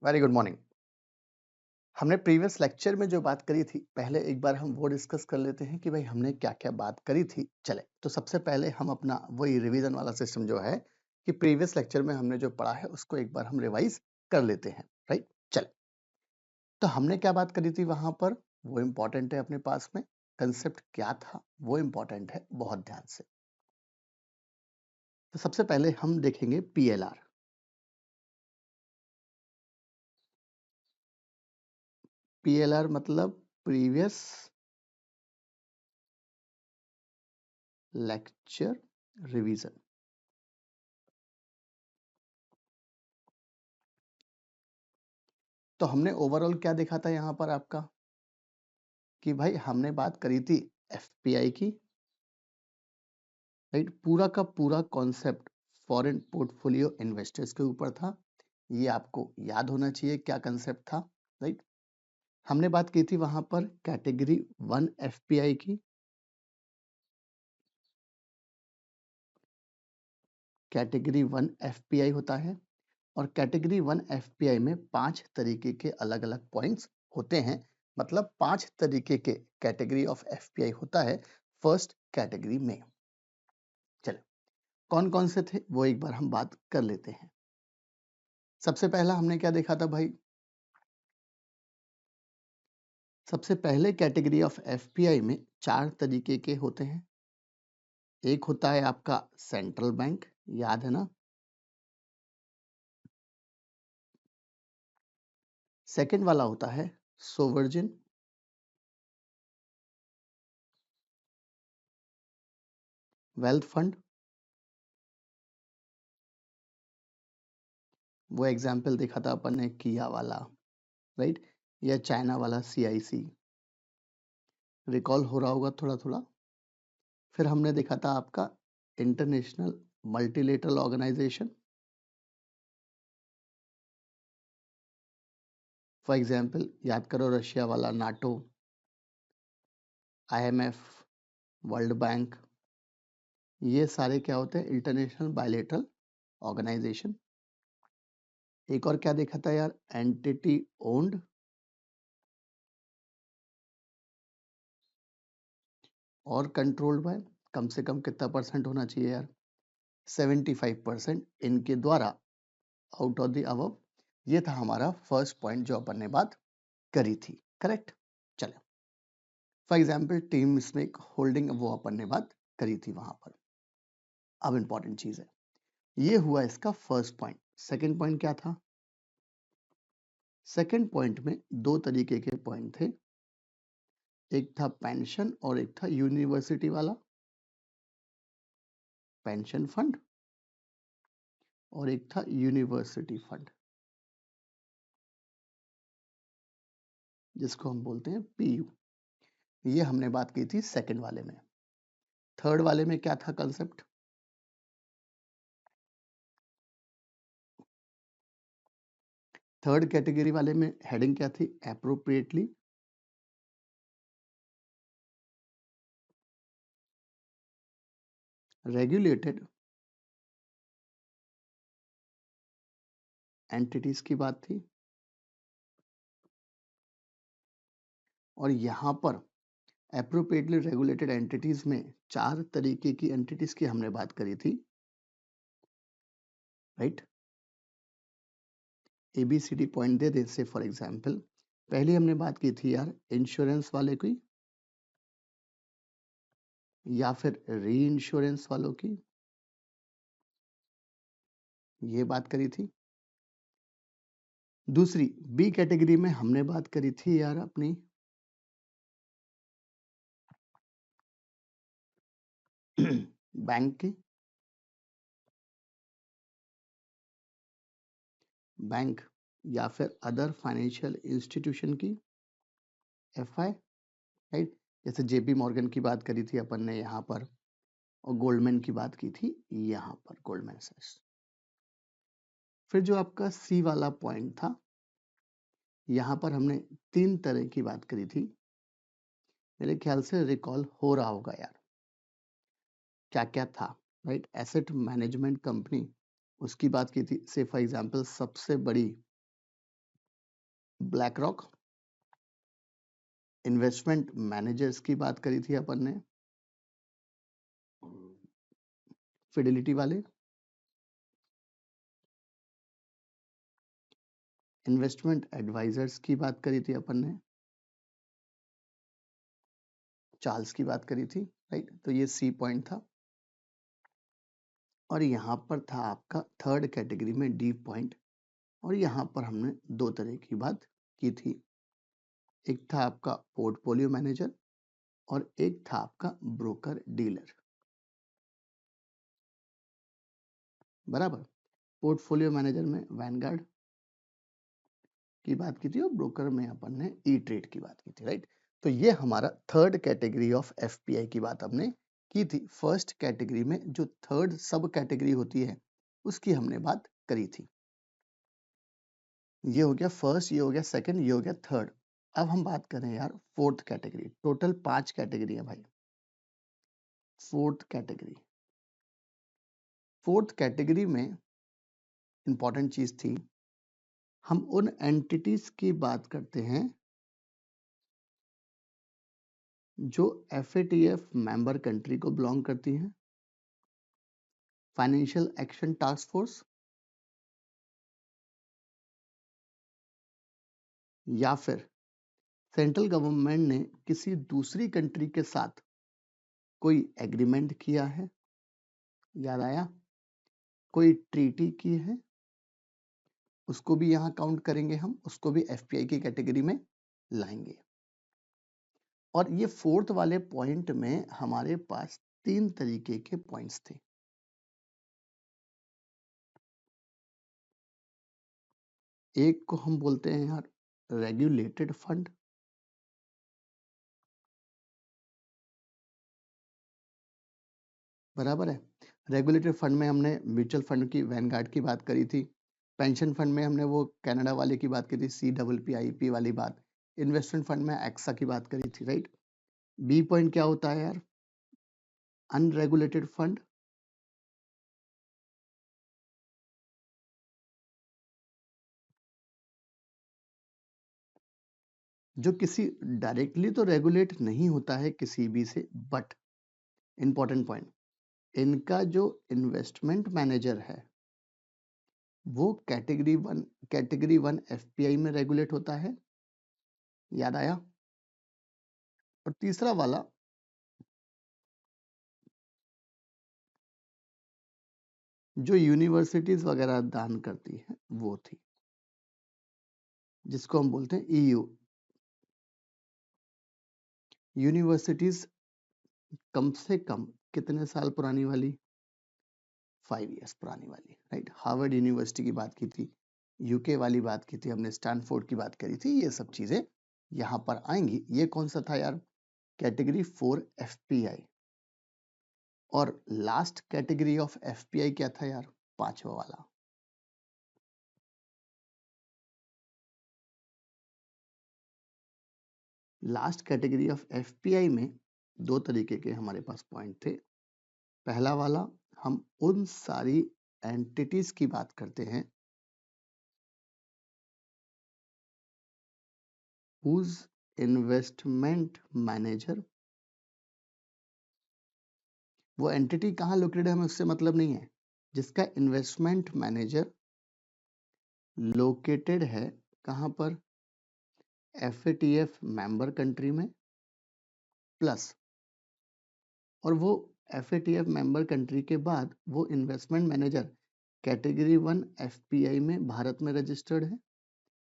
Very good morning. हमने previous lecture में जो बात करी थी, पहले एक बार हम वो डिस्कस कर लेते हैं कि भाई हमने क्या-क्या बात करी थी। चले, तो सबसे पहले हम अपना वही रिवीजन वाला सिस्टम जो है कि प्रीवियस लेक्चर में हमने जो पढ़ा है उसको एक बार हम रिवाइज कर लेते हैं, राइट? चले, तो हमने क्या बात करी थी वहां पर, वो इम्पोर्टेंट है अपने पास में। कंसेप्ट क्या था वो इम्पोर्टेंट है, बहुत ध्यान से। तो सबसे पहले हम देखेंगे पीएलआर। पीएलआर मतलब प्रीवियस लेक्चर रिवीजन। तो हमने ओवरऑल क्या देखा था यहाँ पर आपका कि भाई हमने बात करी थी एफपीआई की, राइट? पूरा का पूरा कॉन्सेप्ट फॉरेन पोर्टफोलियो इन्वेस्टर्स के ऊपर था। ये आपको याद होना चाहिए क्या कंसेप्ट था, राइट? हमने बात की थी वहां पर कैटेगरी 1 एफपीआई की। कैटेगरी 1 एफपीआई होता है और कैटेगरी 1 एफपीआई में 5 तरीके के अलग अलग पॉइंट्स होते हैं। मतलब 5 तरीके के कैटेगरी ऑफ एफपीआई होता है फर्स्ट कैटेगरी में। चलो, कौन कौन से थे वो एक बार हम बात कर लेते हैं। सबसे पहला हमने क्या देखा था भाई? सबसे पहले कैटेगरी ऑफ एफपीआई में 4 तरीके के होते हैं। एक होता है आपका सेंट्रल बैंक, याद है ना? सेकंड वाला होता है सोवर्जिन। वेल्थ फंड, वो एग्जाम्पल देखा था अपन ने किया वाला, राइट? या चाइना वाला सीआईसी, रिकॉल हो रहा होगा थोड़ा थोड़ा। फिर हमने देखा था आपका international multilateral organization, for example याद करो रशिया वाला नाटो, आईएमएफ, वर्ल्ड बैंक। ये सारे क्या होते हैं? International bilateral organisation. एक और क्या देखा था यार? एंटिटी ओन्ड और कंट्रोल्ड बाय। कम से कम कितना परसेंट होना चाहिए यार? 75% इनके द्वारा, आउट ऑफ द अबव। ये था हमारा फर्स्ट पॉइंट जो अपन ने बात करी थी, करेक्ट? चलो, फॉर एग्जाम्पल टीम स्मेक होल्डिंग, वो अपन ने बात करी थी वहां पर। अब इंपॉर्टेंट चीज है, ये हुआ इसका फर्स्ट पॉइंट। सेकेंड पॉइंट क्या था? सेकेंड पॉइंट में दो तरीके के पॉइंट थे। एक था पेंशन और एक था यूनिवर्सिटी वाला पेंशन फंड, और एक था यूनिवर्सिटी फंड जिसको हम बोलते हैं पीयू। ये हमने बात की थी सेकंड वाले में। थर्ड वाले में क्या था कंसेप्ट? थर्ड कैटेगरी वाले में हेडिंग क्या थी? एप्रोप्रिएटली रेगुलेटेड एंटिटीज की बात थी। और यहां पर एप्रोप्रिएटली रेगुलेटेड एंटिटीज में 4 तरीके की एंटिटीज की हमने बात करी थी, राइट? एबीसीडी पॉइंट दे दे से फॉर एग्जांपल, पहले हमने बात की थी यार इंश्योरेंस वाले की, या फिर री इंश्योरेंस वालों की, ये बात करी थी। दूसरी बी कैटेगरी में हमने बात करी थी यार अपनी बैंक की, बैंक या फिर अदर फाइनेंशियल इंस्टीट्यूशन की, एफआई, राइट? जैसे जेपी मॉर्गन की बात करी थी अपन ने यहाँ पर, और गोल्डमैन की बात की थी यहाँ पर, गोल्डमैन सैक्स। फिर जो आपका सी वाला पॉइंट था, यहाँ पर हमने 3 तरह की बात करी थी। मेरे ख्याल से रिकॉल हो रहा होगा यार, क्या क्या था, राइट? एसेट मैनेजमेंट कंपनी, उसकी बात की थी। से फॉर एग्जांपल सबसे बड़ी ब्लैक रॉक, इन्वेस्टमेंट मैनेजर्स की बात करी थी अपन ने, फिडेलिटी वाले, इन्वेस्टमेंट एडवाइजर्स की बात करी थी अपन ने, चार्ल्स की बात करी थी, राइट। तो ये सी पॉइंट था। और यहाँ पर था आपका थर्ड कैटेगरी में डी पॉइंट, और यहाँ पर हमने दो तरह की बात की थी। एक था आपका पोर्टफोलियो मैनेजर और एक था आपका ब्रोकर डीलर, बराबर। पोर्टफोलियो मैनेजर में वैनगार्ड की बात की थी और ब्रोकर में अपन ने ई ट्रेड की बात की थी, राइट। तो ये हमारा थर्ड कैटेगरी ऑफ एफपीआई की बात हमने की थी। फर्स्ट कैटेगरी में जो थर्ड सब कैटेगरी होती है उसकी हमने बात करी थी। ये हो गया फर्स्ट, ये हो गया सेकंड, ये हो गया थर्ड। अब हम बात करें यार फोर्थ कैटेगरी। टोटल 5 कैटेगरी है भाई। फोर्थ कैटेगरी, फोर्थ कैटेगरी में इंपॉर्टेंट चीज थी, हम उन एंटिटीज की बात करते हैं जो एफएटीएफ मेंबर कंट्री को बिलोंग करती हैं, फाइनेंशियल एक्शन टास्क फोर्स, या फिर सेंट्रल गवर्नमेंट ने किसी दूसरी कंट्री के साथ कोई एग्रीमेंट किया है, याद आया, कोई ट्रीटी की है, उसको भी यहां काउंट करेंगे हम, उसको भी एफपीआई की कैटेगरी में लाएंगे। और ये फोर्थ वाले पॉइंट में हमारे पास 3 तरीके के पॉइंट्स थे। एक को हम बोलते हैं यार रेगुलेटेड फंड, बराबर है। रेगुलेटेड फंड में हमने म्यूचुअल फंड की वैनगार्ड की बात करी थी। पेंशन फंड में हमने वो कनाडा वाले की बात की थी, CPPIP वाली बात। इन्वेस्टमेंट फंड में एक्सा की बात करी थी, राइट। बी पॉइंट क्या होता है यार, अनरेगुलेटेड फंड, जो किसी डायरेक्टली तो रेगुलेट नहीं होता है किसी भी से, बट इंपॉर्टेंट पॉइंट, इनका जो इन्वेस्टमेंट मैनेजर है वो कैटेगरी वन एफपीआई में रेगुलेट होता है, याद आया। और तीसरा वाला जो यूनिवर्सिटीज वगैरह दान करती है वो थी, जिसको हम बोलते हैं ईयू। यूनिवर्सिटीज कम से कम कितने साल पुरानी वाली, 5 इयर्स पुरानी वाली, राइट। हार्वर्ड यूनिवर्सिटी की बात की थी, यूके वाली बात की थी हमने, स्टैनफोर्ड की बात करी थी, ये सब चीजें यहां पर आएंगी। ये कौन सा था यार, कैटेगरी 4 एफपीआई। और लास्ट कैटेगरी ऑफ एफपीआई क्या था यार, 5वां वाला, लास्ट कैटेगरी ऑफ एफपीआई में 2 तरीके के हमारे पास पॉइंट थे। पहला वाला, हम उन सारी एंटिटीज की बात करते हैं whose इन्वेस्टमेंट मैनेजर, वो एंटिटी कहाँ लोकेटेड है हमें उससे मतलब नहीं है, जिसका इन्वेस्टमेंट मैनेजर लोकेटेड है कहाँ पर, एफएटीएफ मेंबर कंट्री में, प्लस, और वो एफएटीएफ मेंबर कंट्री के बाद वो इन्वेस्टमेंट मैनेजर कैटेगरी 1 एफपीआई में भारत में रजिस्टर्ड है,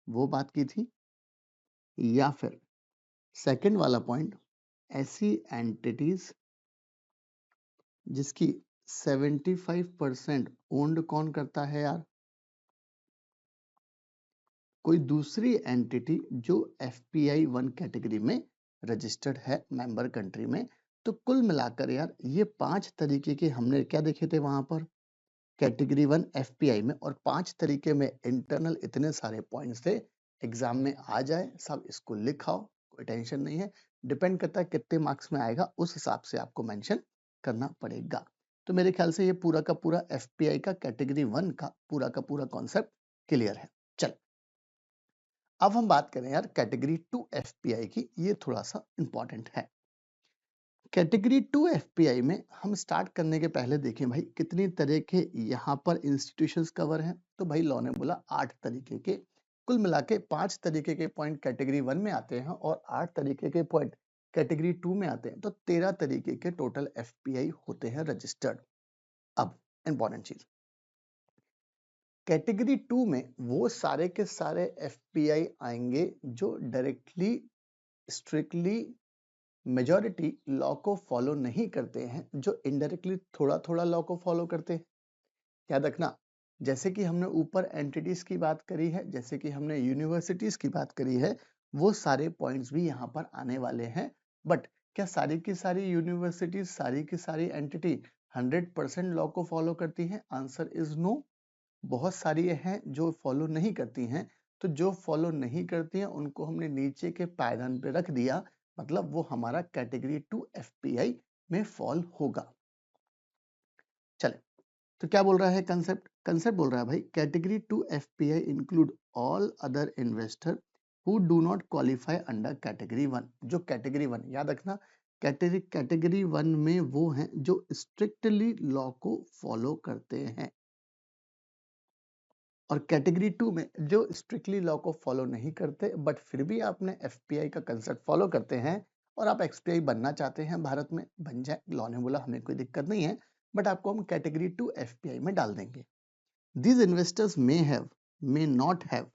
वो बात की थी। या फिर सेकंड वाला पॉइंट, ऐसी एंटिटीज जिसकी 75% ओन्ड कौन करता है यार, कोई दूसरी एंटिटी जो एफपीआई 1 कैटेगरी में रजिस्टर्ड है मेंबर कंट्री में। तो कुल मिलाकर यार ये 5 तरीके के हमने क्या देखे थे वहां पर कैटेगरी 1 एफपीआई में, और 5 तरीके में इंटरनल इतने सारे पॉइंट्स थे, एग्जाम में आ जाए सब इसको लिखाओ, कोई टेंशन नहीं है। डिपेंड करता है कितने मार्क्स में आएगा, उस हिसाब से आपको मेंशन करना पड़ेगा। तो मेरे ख्याल से ये पूरा का पूरा एफपीआई का कैटेगरी 1 का पूरा कॉन्सेप्ट क्लियर है। चल अब हम बात करें यार कैटेगरी 2 एफपीआई की, ये थोड़ा सा इंपॉर्टेंट है। कैटेगरी 2 एफपीआई में हम स्टार्ट करने के पहले देखें भाई कितनी तरह के यहाँ पर इंस्टीट्यूशंस कवर हैं। तो भाई लॉ ने बोला 8 तरीके के, कुल मिला के 5 तरीके के पॉइंट कैटेगरी 1 में आते हैं और 8 तरीके के पॉइंट कैटेगरी 2 में आते हैं। तो 13 तरीके के टोटल एफपीआई होते हैं रजिस्टर्ड। अब इंपॉर्टेंट चीज, कैटेगरी 2 में वो सारे के सारे एफपीआई आएंगे जो डायरेक्टली स्ट्रिक्टली मेजॉरिटी लॉ को फॉलो नहीं करते हैं, जो इनडायरेक्टली थोड़ा थोड़ा लॉ को फॉलो करते हैं। याद रखना, जैसे कि हमने ऊपर एंटिटीज की बात करी है, जैसे कि हमने यूनिवर्सिटीज की बात करी है, वो सारे पॉइंट्स भी यहाँ पर आने वाले हैं। बट क्या सारी की सारी यूनिवर्सिटीज, सारी की सारी एंटिटी 100% लॉ को फॉलो करती हैं? Answer is no. बहुत सारी हैं जो फॉलो नहीं करती हैं। तो जो फॉलो नहीं करती हैं उनको हमने नीचे के पायदान पे रख दिया, मतलब वो हमारा कैटेगरी 2 एफपीआई में फॉल होगा। चले, तो क्या बोल रहा है कंसेप्ट? कंसेप्ट बोल रहा है भाई category 2 FPI include all other investor who do not qualify under category 1। जो कैटेगरी 1, याद रखना, कैटेगरी 1 में वो हैं जो स्ट्रिक्टली लॉ को फॉलो करते हैं, और कैटेगरी 2 में जो स्ट्रिक्टली लॉ को फॉलो नहीं करते बट फिर भी आपने एफपीआई का कंसेप्ट फॉलो करते हैं और आप एक्सपीआई बनना चाहते हैं भारत में, बन जाए। लॉ ने बोला हमें कोई दिक्कत नहीं है, बट आपको हम कैटेगरी 2 एफपीआई में डाल देंगे। These investors may not have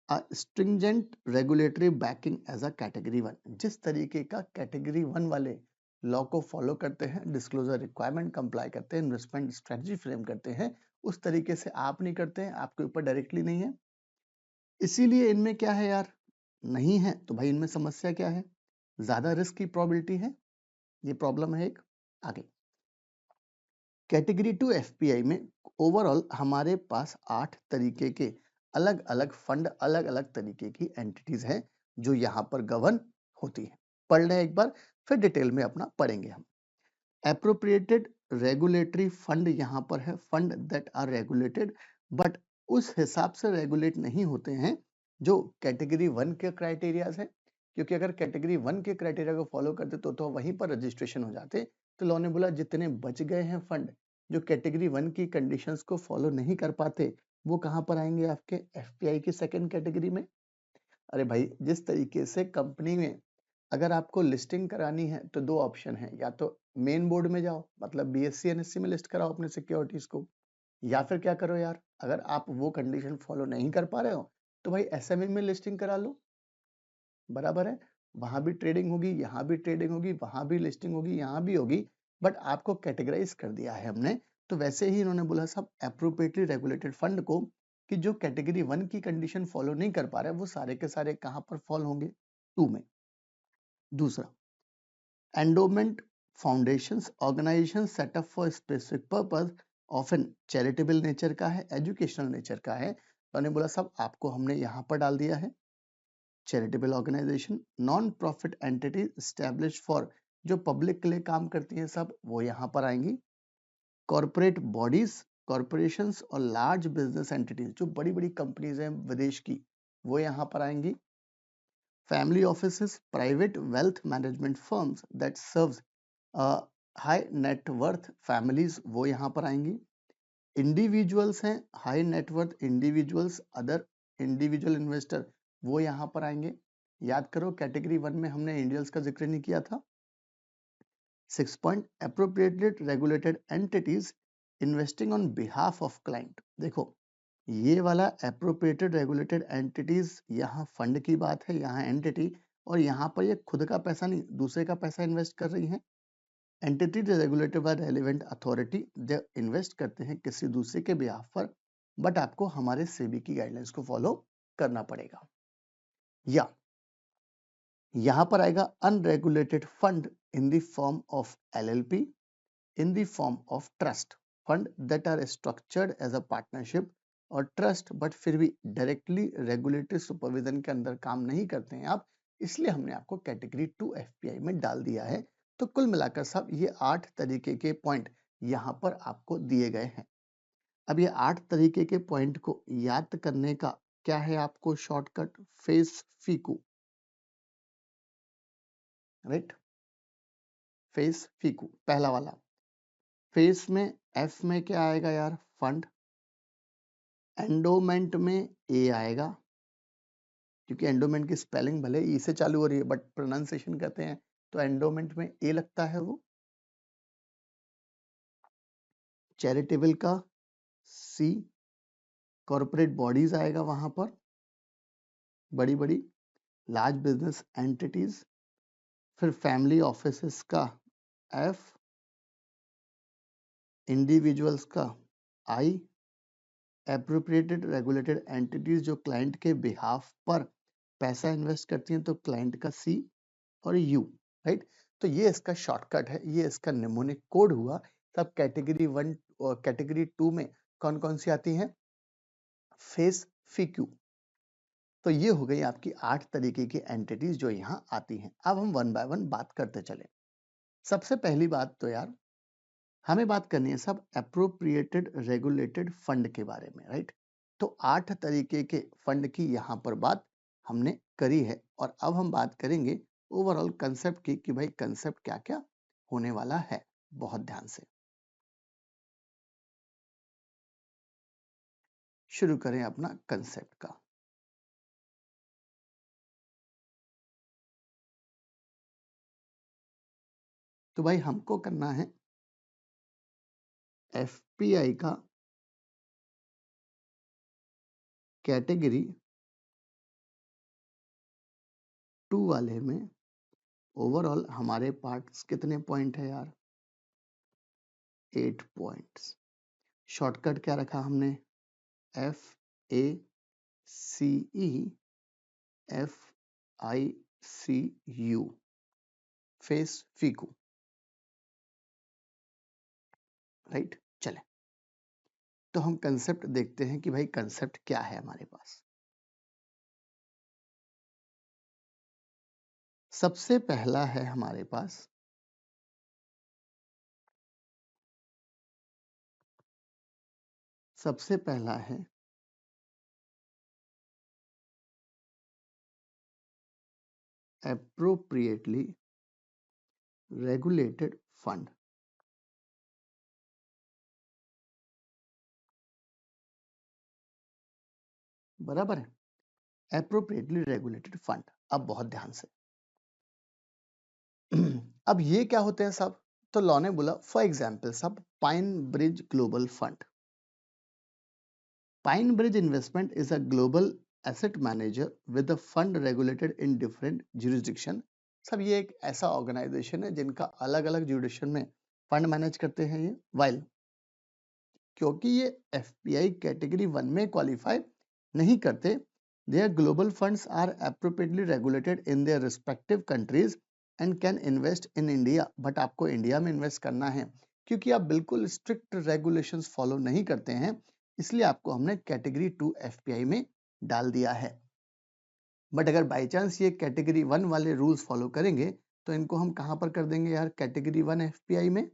a stringent regulatory backing as a category 1। जिस तरीके का कैटेगरी 1 वाले लॉ को फॉलो करते हैं, डिस्क्लोजर रिक्वायरमेंट कंप्लाई करते हैं, इन्वेस्टमेंट स्ट्रेटजी फ्रेम करते हैं, उस तरीके से आप नहीं करते हैं, आपके ऊपर डायरेक्टली नहीं है। इसीलिए इनमें क्या है यार, नहीं है तो भाई इनमें समस्या क्या है? ज्यादा रिस्क की प्रोबेबिलिटी है, ये प्रॉब्लम है एक। आगे, कैटेगरी 2 एफपीआई में ओवरऑल हमारे पास 8 तरीके के अलग अलग फंड, अलग अलग तरीके की एंटिटीज हैं जो यहाँ पर गवर्न होती है। पढ़ लें एक बार, फिर डिटेल में अपना पढ़ेंगे हम। एप्रोप्रिएटेड रेगुलेटरी फंड यहाँ पर है, fund that are regulated but उस हिसाब से रेगुलेट नहीं होते हैं जो कैटेगरी 1 के क्राइटेरियाज है, क्योंकि अगर कैटेगरी 1 के क्राइटेरिया को फॉलो करते तो वहीं पर रजिस्ट्रेशन हो जाते। तो लॉ ने बोला जितने बच गए हैं फंड जो कैटेगरी 1 की कंडीशंस को फॉलो नहीं कर पाते, वो कहाँ पर आएंगे? आपके एफपीआई की सेकेंड कैटेगरी में। अरे भाई, जिस तरीके से कंपनी में अगर आपको लिस्टिंग करानी है तो 2 ऑप्शन है, या तो मेन बोर्ड में जाओ, मतलब बीएससी एनएससी में लिस्ट कराओ अपने सिक्योरिटीज को, या फिर क्या करो यार, अगर आप वो कंडीशन फॉलो नहीं कर पा रहे हो तो भाई एसएमई में लिस्टिंग करा लो। बराबर है, वहां भी ट्रेडिंग होगी, यहाँ भी ट्रेडिंग होगी, वहां भी लिस्टिंग होगी, यहाँ भी होगी, बट आपको कैटेगराइज कर दिया है हमने। तो वैसे ही इन्होंने बोला सब एप्रोप्रिएटली रेगुलेटेड फंड को कि जो कैटेगरी 1 की कंडीशन फॉलो नहीं कर पा रहे वो सारे के सारे कहां पर फॉल होंगे? 2 में। दूसरा, endowment foundations organisation setup for specific purpose, often charitable nature का है, एजुकेशनल नेचर का है। तो उन्होंने बोला सब आपको हमने यहाँ पर डाल दिया है। Charitable organisation, non profit entity establish for, जो पब्लिक के लिए काम करती हैं सब, वो यहाँ पर आएंगी। कॉर्पोरेट बॉडीज, कॉर्पोरेशंस और लार्ज बिजनेस एंटिटीज, जो बड़ी बड़ी कंपनीज हैं विदेश की, वो यहाँ पर आएंगी। Family offices, private wealth management firms that serves high net worth families, वो यहाँ पर आएंगी। इंडिविजुअल्स हैं, high net worth individuals, other individual investor, वो यहाँ पर आएंगे। याद करो कैटेगरी 1 में हमने इंडिविजुअल्स का जिक्र नहीं किया था। 6 point, appropriated regulated entities investing on behalf of client. देखो ये वाला एप्रोप्रिएटेड रेगुलेटेड एंटिटीज, यहाँ फंड की बात है, यहाँ एंटिटी, और यहाँ पर ये खुद का पैसा नहीं दूसरे का पैसा इन्वेस्ट कर रही है। Entity regulated by relevant authority, they invest करते हैं किसी दूसरे के बिहाफ पर, बट आपको हमारे सेबी की गाइडलाइंस को फॉलो करना पड़ेगा। या यहां पर आएगा unregulated fund in the form of LLP, in the form of trust fund that are structured as a partnership और ट्रस्ट, बट फिर भी डायरेक्टली रेगुलेटरी सुपरविजन के अंदर काम नहीं करते हैं आप, इसलिए हमने आपको कैटेगरी 2 एफपीआई में डाल दिया है। तो कुल मिलाकर सब ये 8 तरीके के पॉइंट यहाँ पर आपको दिए गए हैं। अब ये 8 तरीके के पॉइंट को याद करने का क्या है आपको शॉर्टकट? फेस फीकू, राइट, फेस फीकू पहला वाला। फेस में एफ में क्या आएगा यार? फंड। एंडोमेंट में ए आएगा, क्योंकि एंडोमेंट की स्पेलिंग भले ई से चालू हो रही है बट प्रोनाउंसिएशन कहते हैं, तो एंडोमेंट में ए लगता है वो। चैरिटेबल का सी, कॉर्पोरेट बॉडीज आएगा वहां पर, बड़ी बड़ी लार्ज बिजनेस एंटिटीज। फिर फैमिली ऑफिसेस का एफ, इंडिविजुअल्स का आई, एप्रोप्रिएटेड रेगुलेटेड एंटिटीज जो क्लाइंट के बिहाफ पर पैसा इन्वेस्ट करती हैं तो क्लाइंट का सी और यू, राइट। तो ये इसका शॉर्टकट है, ये इसका निमोनिक कोड हुआ। सब कैटेगरी 1 और कैटेगरी 2 में कौन कौन सी आती हैं? फेस फीक्यू। तो ये हो गई आपकी 8 तरीके की एंटिटीज जो यहाँ आती हैं। अब हम वन बाय वन बात करते चले। सबसे पहली बात तो यार हमें बात करनी है सब एप्रोप्रिएटेड रेगुलेटेड फंड के बारे में, राइट। तो 8 तरीके के फंड की यहाँ पर बात हमने करी है और अब हम बात करेंगे ओवरऑल कंसेप्ट की कि भाई कंसेप्ट क्या क्या होने वाला है। बहुत ध्यान से शुरू करें अपना कंसेप्ट का। तो भाई हमको करना है एफपीआई का कैटेगरी 2 वाले में ओवरऑल हमारे पार्ट्स कितने पॉइंट है यार? 8 पॉइंट्स। शॉर्टकट क्या रखा हमने? F A C E F I C U, face फीकू, राइट। चले तो हम कंसेप्ट देखते हैं कि भाई कंसेप्ट क्या है हमारे पास। सबसे पहला है हमारे पास सबसे पहला है एप्रोप्रिएटली रेगुलेटेड फंड। बराबर है, एप्रोप्रिएटली रेगुलेटेड फंड। अब बहुत ध्यान से अब ये क्या होते हैं सब? तो लॉ ने बोला फॉर एग्जाम्पल सब pine bridge global fund. Pine bridge investment is a global asset manager with a fund regulated in different jurisdiction. सब ये एक ऐसा ऑर्गेनाइजेशन है जिनका अलग अलग जुरिस्डिक्शन में फंड मैनेज करते हैं ये। वाइल क्योंकि ये एफपीआई कैटेगरी 1 में क्वालिफाई नहीं करते, their global funds are appropriately regulated in their respective countries and can invest in India। But आपको इंडिया में इन्वेस्ट करना है क्योंकि आप बिल्कुल स्ट्रिक्ट रेगुलेशंस फॉलो नहीं करते हैं, इसलिए आपको हमने कैटेगरी 2 एफपीआई में डाल दिया है। बट अगर बाई चांस ये कैटेगरी 1 वाले रूल्स फॉलो करेंगे तो इनको हम कहां पर कर देंगे यार? कैटेगरी 1 एफपीआई में।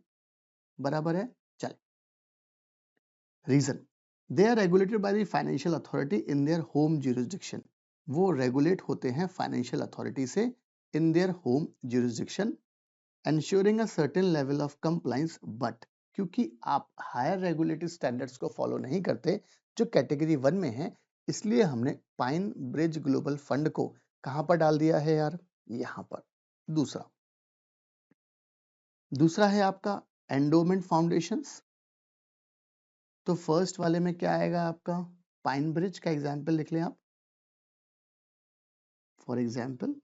बराबर है। चल reason, they are regulated by the financial authority in their home jurisdiction. वो रेगुलेट होते हैं फाइनेंशियल अथॉरिटी से in their home jurisdiction, ensuring a certain level of compliance। But क्योंकि आप हायर रेगुलेटरी स्टैंडर्ड्स को फॉलो नहीं करते जो कैटेगरी 1 में है, इसलिए हमने पाइन ब्रिज ग्लोबल फंड को कहां पर डाल दिया है यार? यहां पर। दूसरा दूसरा है आपका एंडोमेंट फाउंडेशंस। तो फर्स्ट वाले में क्या आएगा आपका? पाइन ब्रिज का एग्जाम्पल लिख लें आप। For example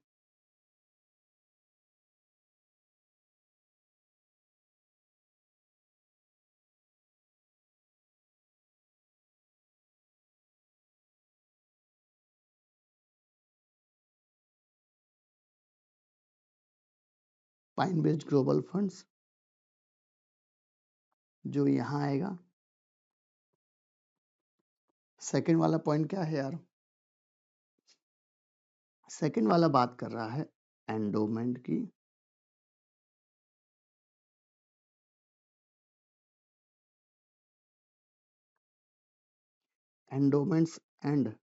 pine bridge global funds जो यहां आएगा। सेकंड वाला पॉइंट क्या है यार? सेकंड वाला बात कर रहा है एंडोमेंट की एंडोमेंट्स एंड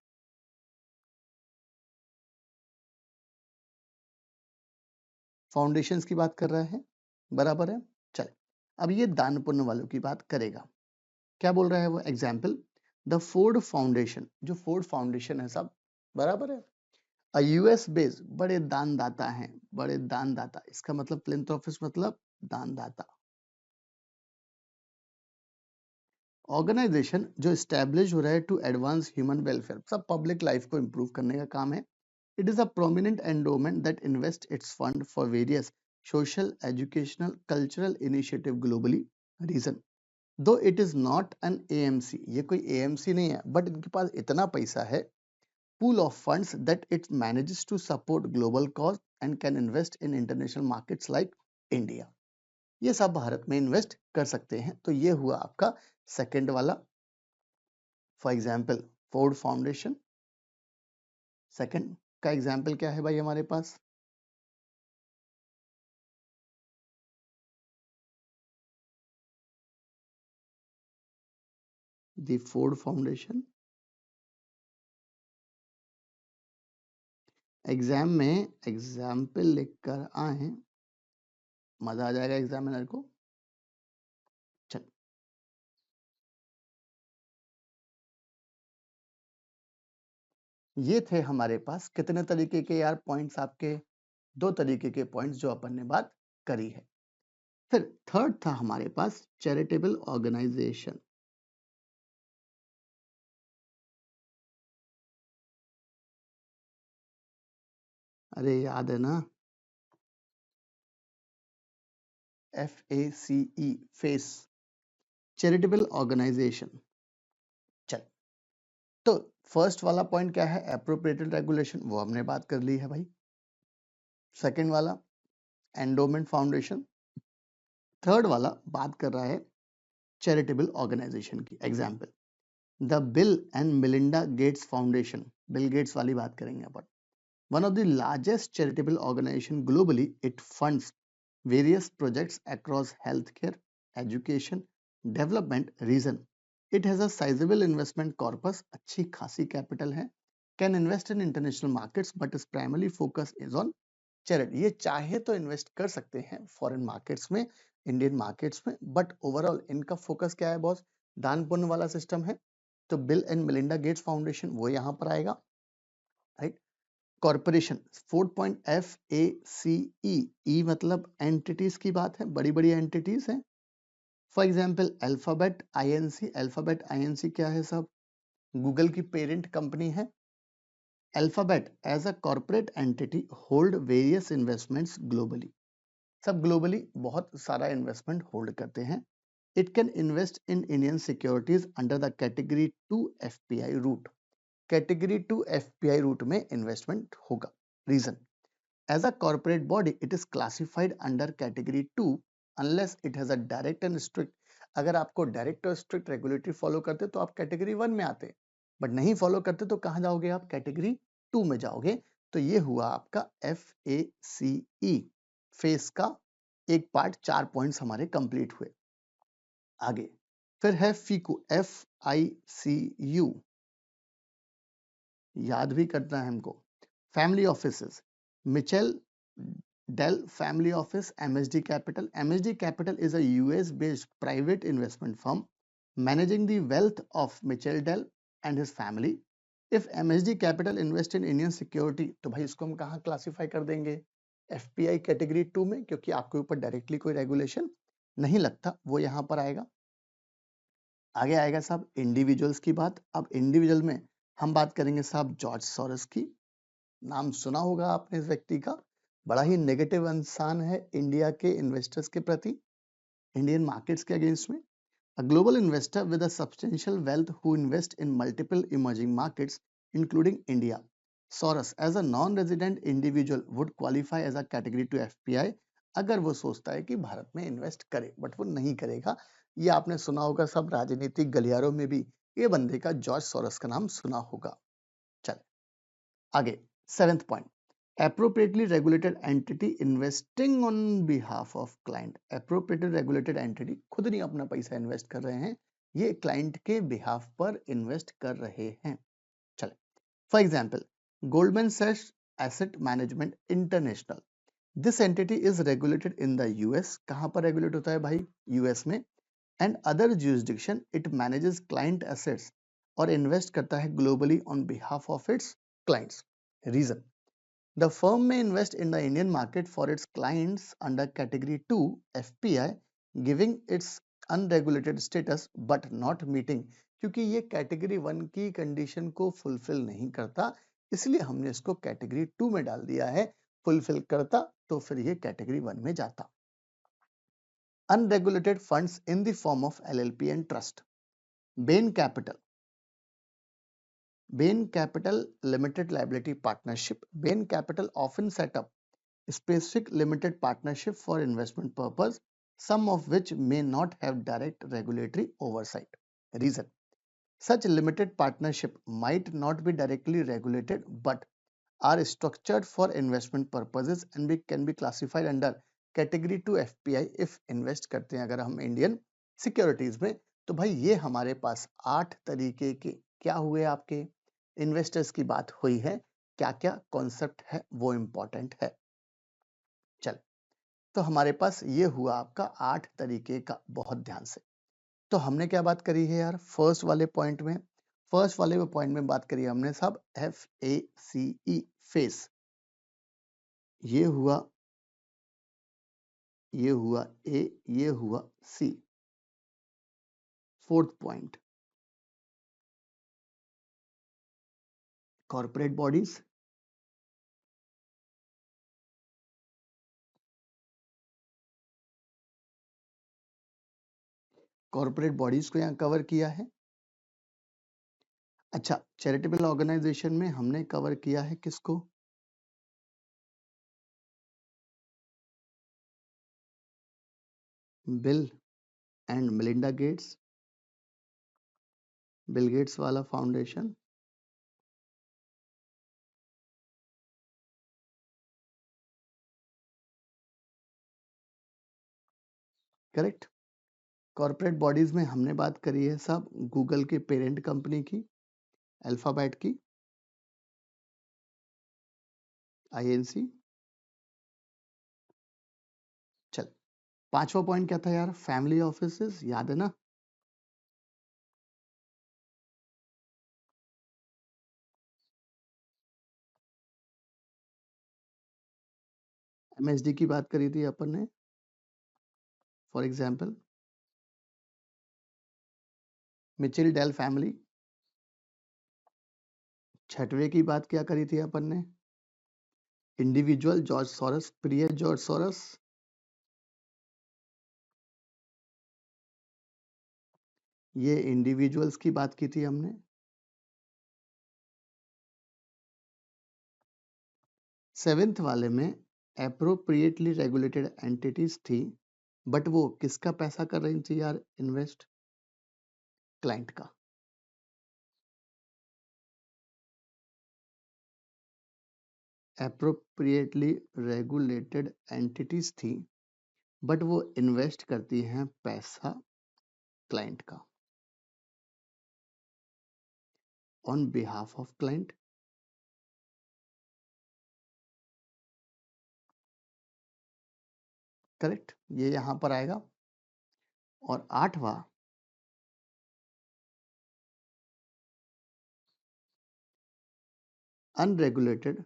फाउंडेशंस की बात कर रहे हैं, बराबर है। चले, अब ये दान पुण्य वालों की बात करेगा। क्या बोल रहा है वो? एग्जाम्पल, द फोर्ड फाउंडेशन, जो फोर्ड फाउंडेशन है सब, बराबर है, यूएस बेस्ड बड़े दानदाता हैं, बड़े दानदाता, इसका मतलब फिलैंथ्रोपिस्ट मतलब दानदाता। ऑर्गेनाइजेशन जो स्टैब्लिश हो रहा है टू एडवांस ह्यूमन वेलफेयर, सब पब्लिक लाइफ को इंप्रूव करने का काम है। It is a prominent endowment that invest its fund for various social, educational, cultural initiative globally. Reason, though it is not an AMC, ये कोई एएमसी नहीं है, बट इनके पास इतना पैसा है, pool of funds that it manages to support global cause and can invest in international markets like India. ये सब भारत में इन्वेस्ट कर सकते हैं। तो ये हुआ आपका सेकंड वाला। For example Ford Foundation. Second का एग्जांपल क्या है भाई हमारे पास? The Ford Foundation. एग्जाम में एग्जाम्पल लिखकर आए, मजा आ जाएगा एग्जामिनर को। चल, ये थे हमारे पास कितने तरीके के यार पॉइंट्स आपके? दो तरीके के पॉइंट्स जो अपन ने बात करी है। फिर थर्ड था हमारे पास चैरिटेबल ऑर्गेनाइजेशन। अरे याद है ना, FACE, फेस, चैरिटेबल ऑर्गेनाइजेशन। चल, तो फर्स्ट वाला पॉइंट क्या है? एप्रोप्रिएटेड रेगुलेशन, वो हमने बात कर ली है भाई। सेकंड वाला एंडोमेंट फाउंडेशन। थर्ड वाला बात कर रहा है चैरिटेबल ऑर्गेनाइजेशन की। Example, the bill and Melinda Gates foundation, Bill Gates वाली बात करेंगे अपन। One of the largest charitable organization globally, it funds various projects across healthcare, education, development. Reason, it has a sizable investment corpus, अच्छी खासी capital है, can invest in international markets but its primary focus is on charity. ये चाहे तो invest कर सकते हैं foreign markets में, Indian markets में, but overall इनका focus क्या है बॉस? दान पुण्य वाला सिस्टम है। तो Bill and Melinda Gates Foundation वो यहाँ पर आएगा, right. Corporation, fourth point FACE, E मतलब एंटिटीज की बात है, बड़ी बड़ी एंटिटीज हैं। For example Alphabet INC, Alphabet INC क्या है सब? गूगल की पेरेंट कंपनी है। Alphabet as a corporate entity hold various investments globally, सब ग्लोबली बहुत सारा इन्वेस्टमेंट होल्ड करते हैं। It can invest in Indian securities under the category 2 FPI root, category 2 FPI route में इन्वेस्टमेंट होगा। Reason, as a corporate body it is classified under category 2 unless it has a direct and strict, अगर आपको direct और strict regulatory follow करते तो आप category 1 में आते, बट नहीं फॉलो करते तो कहां जाओगे आप? कैटेगरी 2 में जाओगे। तो ये हुआ आपका FACE, फेस का एक पार्ट, 4 पॉइंट्स हमारे कंप्लीट हुए। आगे फिर है फीकू, FICU, याद भी करना है हमको। Family offices, Mitchell Dell Family Office, MSD Capital. MSD Capital is a US-based private investment firm managing the wealth of Mitchell Dell and his family. If MSD Capital invest in Indian security, तो भाई इसको हम कहाँ classify कर देंगे? FPI category 2 में, क्योंकि आपके ऊपर डायरेक्टली कोई रेगुलेशन नहीं लगता, वो यहाँ पर आएगा। आगे आएगा साहब इंडिविजुअल्स की बात। अब इंडिविजुअल में हम बात करेंगे साहब जॉर्ज सोरस की। नाम सुना होगा आपने इस व्यक्ति का, बड़ा ही नेगेटिव इंसान है इंडिया के इन्वेस्टर्स के प्रति, इंडियन मार्केट्स के अगेंस्ट में। A global investor with a substantial wealth who invest in multiple emerging markets including India. Soros as a non-resident individual would qualify as a category 2 FPI अगर वो सोचता है कि भारत में इन्वेस्ट करे, बट वो नहीं करेगा। ये आपने सुना होगा सब राजनीतिक गलियारों में भी ये बंदे का जॉर्ज सोरस का नाम सुना होगा। चल आगे, seventh point, appropriately regulated entity investing on behalf of client. appropriately regulated entity खुद नहीं अपना पैसा इन्वेस्ट कर रहे हैं, ये क्लाइंट के बिहाफ पर इन्वेस्ट कर रहे हैं। चले, फॉर एग्जांपल गोल्डमैन सैक्स asset management international, this entity is regulated in the US, कहां पर रेगुलेट होता है भाई, यूएस में, and other jurisdiction it manages client assets और इन्वेस्ट करता है globally on behalf of its clients. Reason, the firm may invest in the Indian market for its clients under category 2 FPI, giving its unregulated status but not meeting, क्योंकि ये category 1 की condition को fulfil नहीं करता, इसलिए हमने इसको category 2 में डाल दिया है। फुलफिल करता तो फिर ये कैटेगरी 1 में जाता। Unregulated funds in the form of LLP and trust. Bain Capital. Bain Capital Limited Liability Partnership. Bain Capital often set up specific limited partnership for investment purpose, some of which may not have direct regulatory oversight. Reason, such limited partnership might not be directly regulated but are structured for investment purposes and can be classified under category 2 FPI if invest करते हैं अगर हम Indian securities में। तो भाई ये हमारे पास 8 तरीके के क्या हुए, आपके इन्वेस्टर्स की बात हुई है, क्या क्या कॉन्सेप्ट है वो इंपॉर्टेंट है। चल, तो हमारे पास ये हुआ आपका 8 तरीके का, बहुत ध्यान से। तो हमने क्या बात करी है यार, फर्स्ट वाले पॉइंट में, बात करी हमने सब FACE, फेस। ये हुआ A, ये हुआ C। Fourth point, corporate bodies. Corporate bodies को यहाँ कवर किया है। अच्छा, चैरिटेबल ऑर्गेनाइजेशन में हमने कवर किया है किसको, bill and Melinda Gates, Bill Gates वाला फाउंडेशन। करेक्ट। कॉर्पोरेट बॉडीज में हमने बात करी है सब गूगल के पेरेंट कंपनी की, अल्फाबेट की, INC। चल, पांचवा पॉइंट क्या था यार, फैमिली ऑफिसेस, याद है ना। MSD की बात करी थी अपन ने, for example Michael Dell family. छठवे की बात क्या करी थी अपन ने, इंडिविजुअल जॉर्ज सोरस, प्रिय जॉर्ज सोरस। ये इंडिविजुअल्स की बात की थी हमने। सेवेंथ वाले में एप्रोप्रिएटली रेगुलेटेड एंटिटीज थी, बट वो किसका पैसा कर रही थी यार इन्वेस्ट, क्लाइंट का। एप्रोप्रिएटली रेगुलेटेड एंटिटीज थी, बट वो इन्वेस्ट करती हैं पैसा क्लाइंट का, on behalf of client. Correct, ये यहां पर आएगा। और आठवां, अनरेगुलेटेड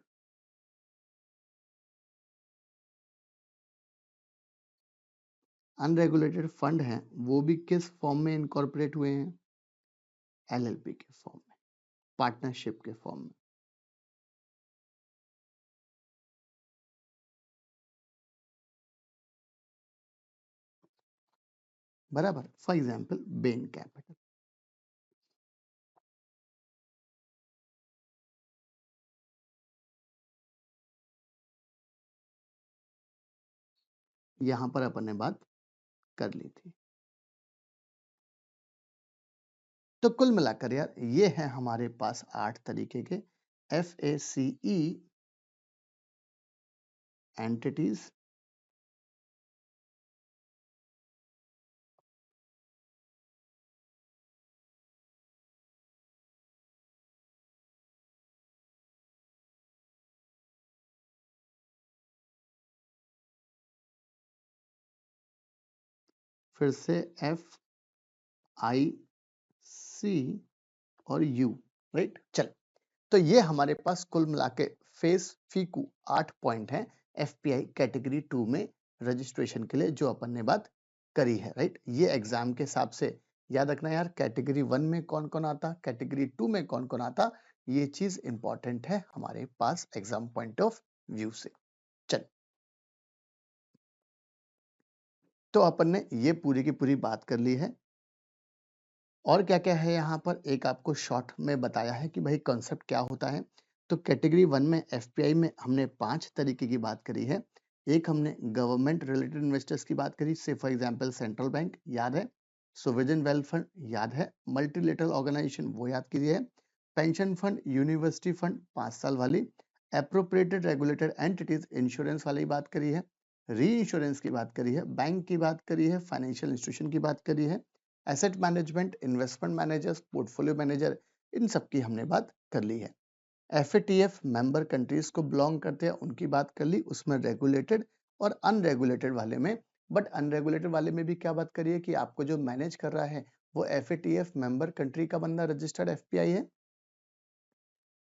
अनरेगुलेटेड फंड हैं, वो भी किस फॉर्म में इनकॉर्पोरेट हुए हैं, LLP के फॉर्म में, पार्टनरशिप के फॉर्म में। बराबर, फॉर एग्जांपल बेन कैपिटल। यहां पर अपन ने बात कर ली थी। तो कुल मिलाकर यार ये है हमारे पास 8 तरीके के FACE एंटिटीज, फिर से एफ आई सी और यू, राइट। चल, तो ये हमारे पास कुल मिला के फेस फीकू 8 पॉइंट हैं एफपीआई कैटेगरी 2 में रजिस्ट्रेशन के लिए जो अपन ने बात करी है, राइट। ये एग्जाम के हिसाब से याद रखना यार, कैटेगरी 1 में कौन कौन आता, कैटेगरी 2 में कौन कौन आता, ये चीज इंपॉर्टेंट है हमारे पास एग्जाम पॉइंट ऑफ व्यू से। चल, तो अपन ने ये पूरी की पूरी बात कर ली है। और क्या क्या है यहाँ पर, एक आपको शॉर्ट में बताया है कि भाई कॉन्सेप्ट क्या होता है। तो कैटेगरी 1 में एफपीआई में हमने 5 तरीके की बात करी है। एक हमने गवर्नमेंट रिलेटेड इन्वेस्टर्स की बात करी, से फॉर एग्जांपल सेंट्रल बैंक याद है, सोवरेन वेल्थ फंड याद है, मल्टीलेटरल ऑर्गेनाइजेशन वो याद कीजिए, पेंशन फंड, यूनिवर्सिटी फंड 5 साल वाली, एप्रोप्रिएटेड रेगुलेटेड एंटिटीज इंश्योरेंस वाली बात करी है, री इंश्योरेंस की बात करी है, बैंक की बात करी है, फाइनेंशियल इंस्टीट्यूशन की बात करी है, asset management, investment managers, portfolio manager, इन सब की हमने बात कर ली है। एफएटीएफ मेंबर कंट्रीज को बिलोंग करते हैं उनकी बात कर ली, उसमें रेगुलेटेड और अनरेगुलेटेड वाले में। बट अनरेगुलेटेड वाले में भी क्या बात करिए कि आपको जो मैनेज कर रहा है वो एफएटीएफ मेंबर कंट्री का बंदा रजिस्टर्ड एफपीआई है।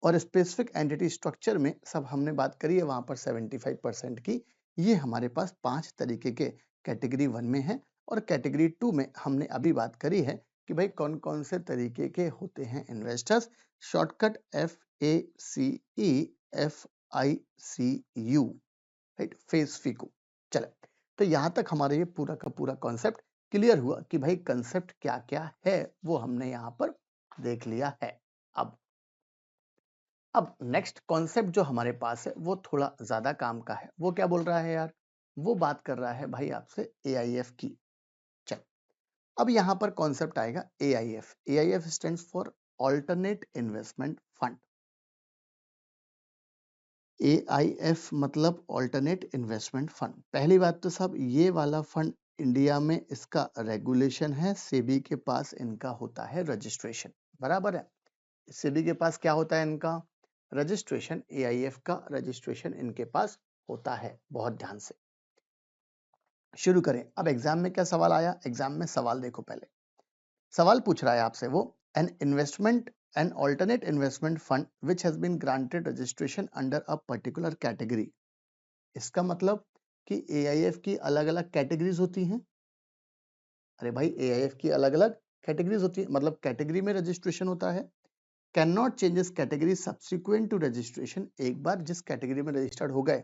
और स्पेसिफिक एंटिटी स्ट्रक्चर में सब हमने बात करी है वहां पर 75% की। ये हमारे पास 5 तरीके के कैटेगरी 1 में है। और कैटेगरी 2 में हमने अभी बात करी है कि भाई कौन कौन से तरीके के होते हैं investors. Shortcut FACE right, face फीकू। चले, तो यहां तक हमारा ये पूरा का पूरा कॉन्सेप्ट क्लियर हुआ कि भाई कॉन्सेप्ट क्या क्या है वो हमने यहाँ पर देख लिया है। अब नेक्स्ट कॉन्सेप्ट जो हमारे पास है वो थोड़ा ज्यादा काम का है। वो क्या बोल रहा है यार, वो बात कर रहा है भाई आपसे एआईएफ की। चल, अब यहां पर कॉन्सेप्ट आएगा AIF. AIF stands for alternate investment fund. AIF मतलब ऑल्टरनेट इन्वेस्टमेंट फंड। पहली बात तो सब, ये वाला फंड इंडिया में इसका रेगुलेशन है, सेबी के पास इनका होता है रजिस्ट्रेशन, बराबर है। सेबी के पास क्या होता है इनका रजिस्ट्रेशन, एआईएफ का रजिस्ट्रेशन इनके पास होता है। बहुत ध्यान से शुरू करें। अब एग्जाम में क्या सवाल आया, एग्जाम में सवाल देखो, पहले सवाल पूछ रहा है आपसे वो, an alternate investment fund which has been granted registration under a particular category. इसका मतलब कि एआईएफ की अलग अलग कैटेगरीज होती हैं। अरे भाई, एआईएफ की अलग अलग कैटेगरीज होती है, मतलब कैटेगरी में रजिस्ट्रेशन होता है। Can not changes category subsequent to registration. एक बार जिस कैटेगरी में रजिस्टर्ड हो गए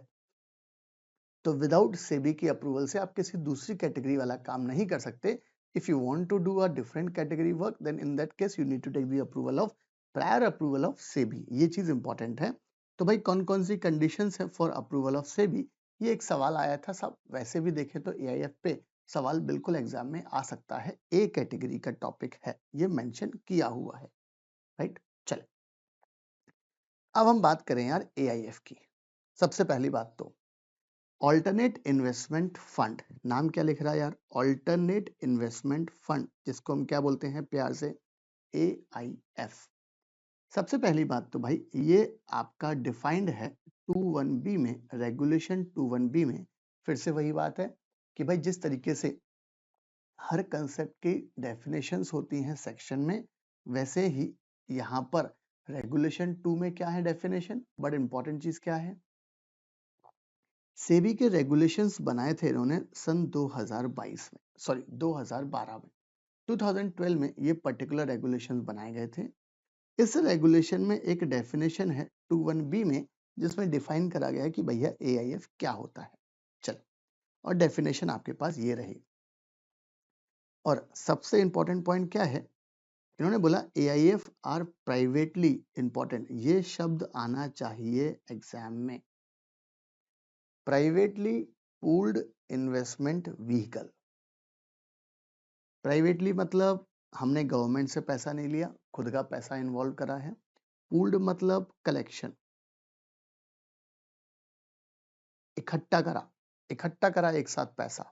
तो विदाउट सेबी की अप्रूवल से आप किसी दूसरी कैटेगरी वाला काम नहीं कर सकते। If you want to do a different category work then in that case you need to take the approval of prior approval of SEBI. ये चीज इंपॉर्टेंट है। तो भाई कौन कौन सी कंडीशंस है फॉर अप्रूवल ऑफ सेबी, ये एक सवाल आया था। सब वैसे भी देखें तो एआईएफ पे सवाल बिल्कुल एग्जाम में आ सकता है। ए कैटेगरी का टॉपिक है, ये मेंशन किया हुआ है, राइट। चले, अब हम बात करें यार एआईएफ की। सबसे पहली बात तो ऑल्टरनेट इन्वेस्टमेंट फंड, नाम क्या लिख रहा है यार, ऑल्टरनेट इन्वेस्टमेंट फंड, जिसको हम क्या बोलते हैं प्यार से, एआईएफ। सबसे पहली बात तो भाई ये आपका डिफाइंड है 21B में, रेगुलेशन 21B में। फिर से वही बात है कि भाई जिस तरीके से हर कंसेप्ट की डेफिनेशंस होती हैं सेक्शन में, वैसे ही यहाँ पर रेगुलेशन 2 में क्या है डेफिनेशन। बट इंपॉर्टेंट चीज क्या है, सेबी के रेगुलेशंस बनाए थे इन्होंने सन 2022 में, सॉरी 2012 में। 2012 में ये पर्टिकुलर रेगुलेशंस बनाए गए थे। इस रेगुलेशन में एक डेफिनेशन है 21B में, जिसमें डिफाइन करा गया है कि भैया एआईएफ क्या होता है। चल, और डेफिनेशन आपके पास ये रही। और सबसे इंपॉर्टेंट पॉइंट क्या है, इन्होंने बोला एआईएफ आर प्राइवेटली, इंपॉर्टेंट ये शब्द आना चाहिए एग्जाम में, privately pooled investment vehicle. Privately मतलब हमने गवर्नमेंट से पैसा नहीं लिया, खुद का पैसा इन्वॉल्व करा है। पूल्ड मतलब कलेक्शन, इकट्ठा करा एक साथ पैसा।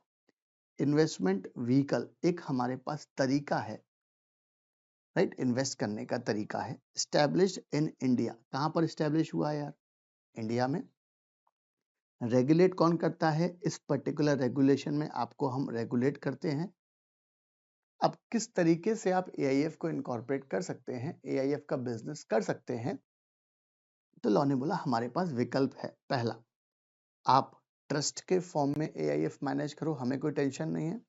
इन्वेस्टमेंट व्हीकल एक हमारे पास तरीका है, राइट, इन्वेस्ट करने का तरीका है। स्टैब्लिश्ड इन इंडिया, कहां पर स्टैब्लिश हुआ है यार, इंडिया में। रेगुलेट कौन करता है, इस पर्टिकुलर रेगुलेशन में आपको हम रेगुलेट करते हैं, अब किस तरीके से आप एआईएफ को इनकॉर्पोरेट कर सकते हैं, एआईएफ का बिजनेस कर सकते हैं? तो लॉ ने बोला हमारे पास विकल्प है। पहला, आप ट्रस्ट के फॉर्म में एआईएफ मैनेज करो, हमें कोई टेंशन नहीं है।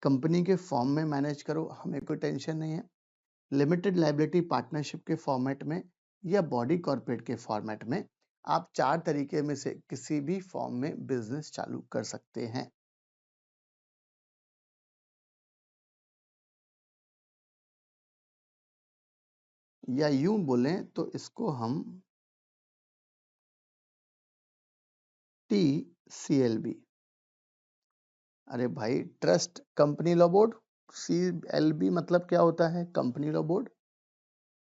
कंपनी के फॉर्म में मैनेज करो, हमें कोई टेंशन नहीं है। लिमिटेड लायबिलिटी पार्टनरशिप के फॉर्मेट में या बॉडी कॉर्पोरेट के फॉर्मेट में, आप 4 तरीके में से किसी भी फॉर्म में बिजनेस चालू कर सकते हैं। या यूं बोलें तो इसको हम TCLB, अरे भाई trust company law board, CLB मतलब क्या होता है? Company law board.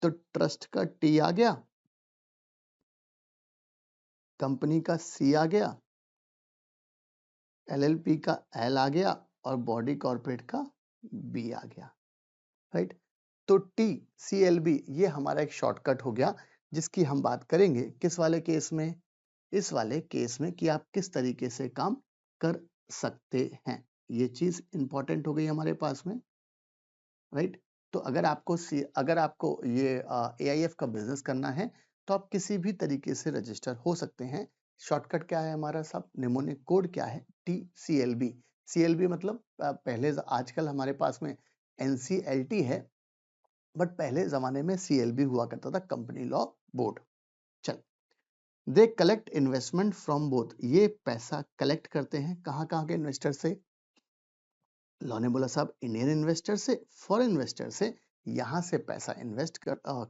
तो ट्रस्ट का T आ गया, कंपनी का C आ गया, LLP का L आ गया और बॉडी कॉर्पोरेट का B आ गया, राइट। तो TCLB ये हमारा एक शॉर्टकट हो गया, जिसकी हम बात करेंगे किस वाले केस में? इस वाले केस में कि आप किस तरीके से काम कर सकते हैं। ये चीज इंपॉर्टेंट हो गई हमारे पास में, राइट। तो अगर आपको ये एआईएफ का बिजनेस करना है तो आप किसी भी तरीके से रजिस्टर हो सकते हैं। शॉर्टकट क्या है हमारा सब? निमोनिक कोड क्या है? TCLB। CLB मतलब पहले आजकल हमारे पास में NCLT है, बट पहले जमाने में CLB हुआ करता था, कंपनी लॉ बोर्ड। चल, they collect investment from both, ये पैसा कलेक्ट करते हैं कहाँ कहाँ के इन्वेस्टर से? लॉ ने बोला साहब इंडियन इन्वेस्टर से, फॉरेन इन्वेस्टर से, यहाँ से पैसा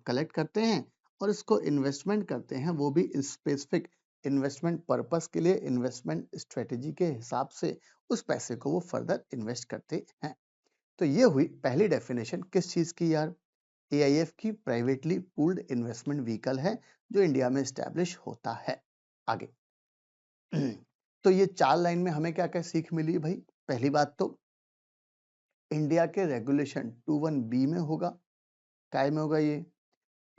कलेक्ट करते हैं और इसको इन्वेस्टमेंट करते हैं, वो भी स्पेसिफिक इन्वेस्टमेंट पर्पस के लिए, इन्वेस्टमेंट स्ट्रेटेजी के हिसाब से उस पैसे को वो फर्दर इन्वेस्ट करते हैं। तो ये हुई पहली डेफिनेशन किस चीज की यार? एआईएफ की प्राइवेटली पूल्ड इन्वेस्टमेंट व्हीकल है जो इंडिया में स्टैब्लिश होता है। आगे तो ये 4 लाइन में हमें क्या क्या सीख मिली भाई? पहली बात तो इंडिया के रेगुलेशन 21B में होगा। काय में होगा ये?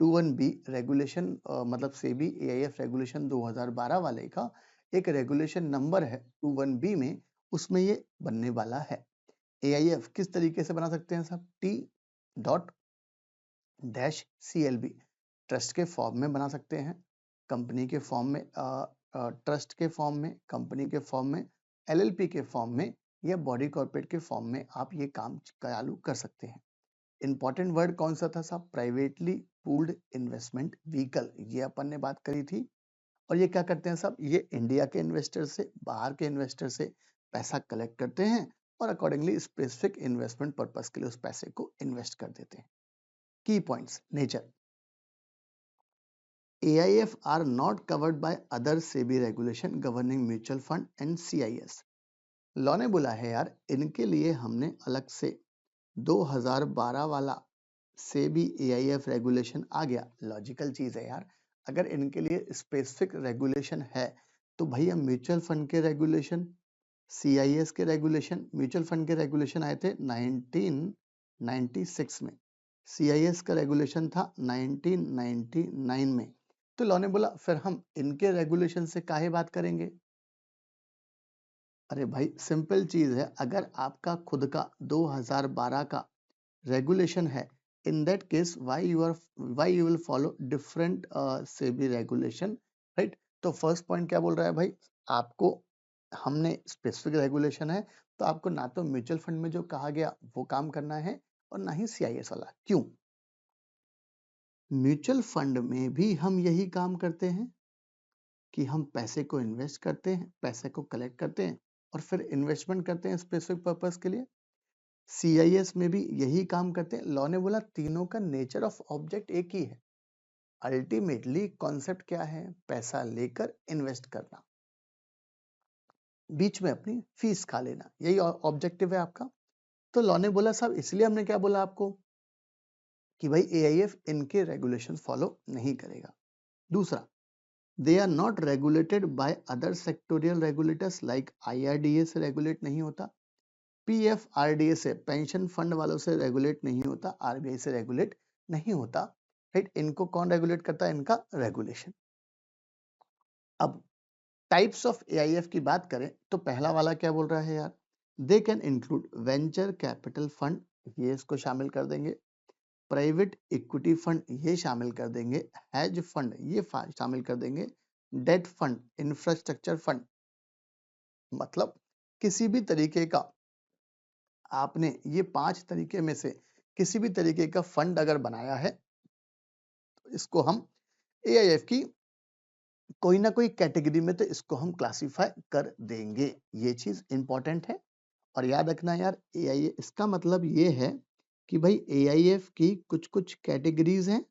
21B रेगुलेशन मतलब सेबी एआईएफ रेगुलेशन 2012 वाले का एक रेगुलेशन नंबर है 21B में, उसमें ये बनने वाला है। एआईएफ किस तरीके से बना सकते हैं सब? T.CLB ट्रस्ट के फॉर्म में बना सकते हैं, कंपनी के फॉर्म में, ट्रस्ट के फॉर्म में, कंपनी के फॉर्म में, LLP के फॉर्म में या बॉडी कॉर्पोरेट के फॉर्म में आप ये काम चालू कर सकते हैं। इंपॉर्टेंट वर्ड कौन सा था साहब? प्राइवेटली पूल्ड इन्वेस्टमेंट व्हीकल, ये अपन ने बात करी थी। और ये क्या करते हैं साहब? ये इंडिया के इन्वेस्टर से, बाहर के इन्वेस्टर से पैसा कलेक्ट करते हैं और अकॉर्डिंगली स्पेसिफिक इन्वेस्टमेंट पर्पस के लिए उस पैसे को इन्वेस्ट कर देते हैं। की points, nature, AIF are not covered by other SEBI regulation governing mutual fund and CIS। Law ने बोला है यार इनके लिए हमने अलग से 2012 वाला SEBI AIF रेगुलेशन आ गया। लॉजिकल चीज है यार, अगर इनके लिए स्पेसिफिक रेगुलेशन है तो भैया म्यूचुअल फंड के रेगुलेशन, CIS के रेगुलेशन, म्यूचुअल फंड के रेगुलेशन आए थे 1996 में, CIS का रेगुलेशन था 1999 में। तो लॉ ने बोला फिर हम इनके रेगुलेशन से काहे बात करेंगे? अरे भाई सिंपल चीज है, अगर आपका खुद का 2012 का रेगुलेशन है, इन that case why you will follow different SEBI regulation, right. तो फर्स्ट पॉइंट क्या बोल रहा है भाई? आपको हमने स्पेसिफिक रेगुलेशन है तो आपको ना तो म्यूचुअल फंड में जो कहा गया वो काम करना है और ना ही CIS वाला। क्यों? म्यूचुअल फंड में भी हम यही काम करते हैं कि हम पैसे को इन्वेस्ट करते हैं, पैसे को कलेक्ट करते हैं और फिर इन्वेस्टमेंट करते हैं स्पेसिफिक पर्पस के लिए। CIS में भी यही काम करते हैं। लॉ ने बोला तीनों का नेचर ऑफ ऑब्जेक्ट एक ही है। अल्टीमेटली कॉन्सेप्ट क्या है? पैसा लेकर इन्वेस्ट करना, बीच में अपनी फीस खा लेना, यही ऑब्जेक्टिव है आपका। तो लॉ ने बोला साहब इसलिए हमने क्या बोला आपको कि भाई AIF इनके रेगुलेशन फॉलो नहीं करेगा। दूसरा, they are not regulated by other sectorial regulators like IRDA से रेगुलेट नहीं होता, PFRDA से पेंशन फंड वालों से रेगुलेट नहीं होता, RBI से रेगुलेट नहीं होता, राइट। इनको कौन रेगुलेट करता है? इनका रेगुलेशन। अब टाइप्स ऑफ AIF की बात करें तो पहला वाला क्या बोल रहा है यार? They can include venture capital fund, ये इसको शामिल कर देंगे, प्राइवेट इक्विटी फंड ये शामिल कर देंगे, हेज फंड ये शामिल कर देंगे, डेट फंड, इंफ्रास्ट्रक्चर फंड। मतलब किसी भी तरीके का आपने ये 5 तरीके में से किसी भी तरीके का फंड अगर बनाया है तो इसको हम एआईएफ की कोई ना कोई कैटेगरी में तो इसको हम क्लासिफाई कर देंगे। ये चीज इंपॉर्टेंट है और याद रखना यार, एआई इसका मतलब ये है कि भाई एआईएफ की कुछ कुछ कैटेगरीज हैं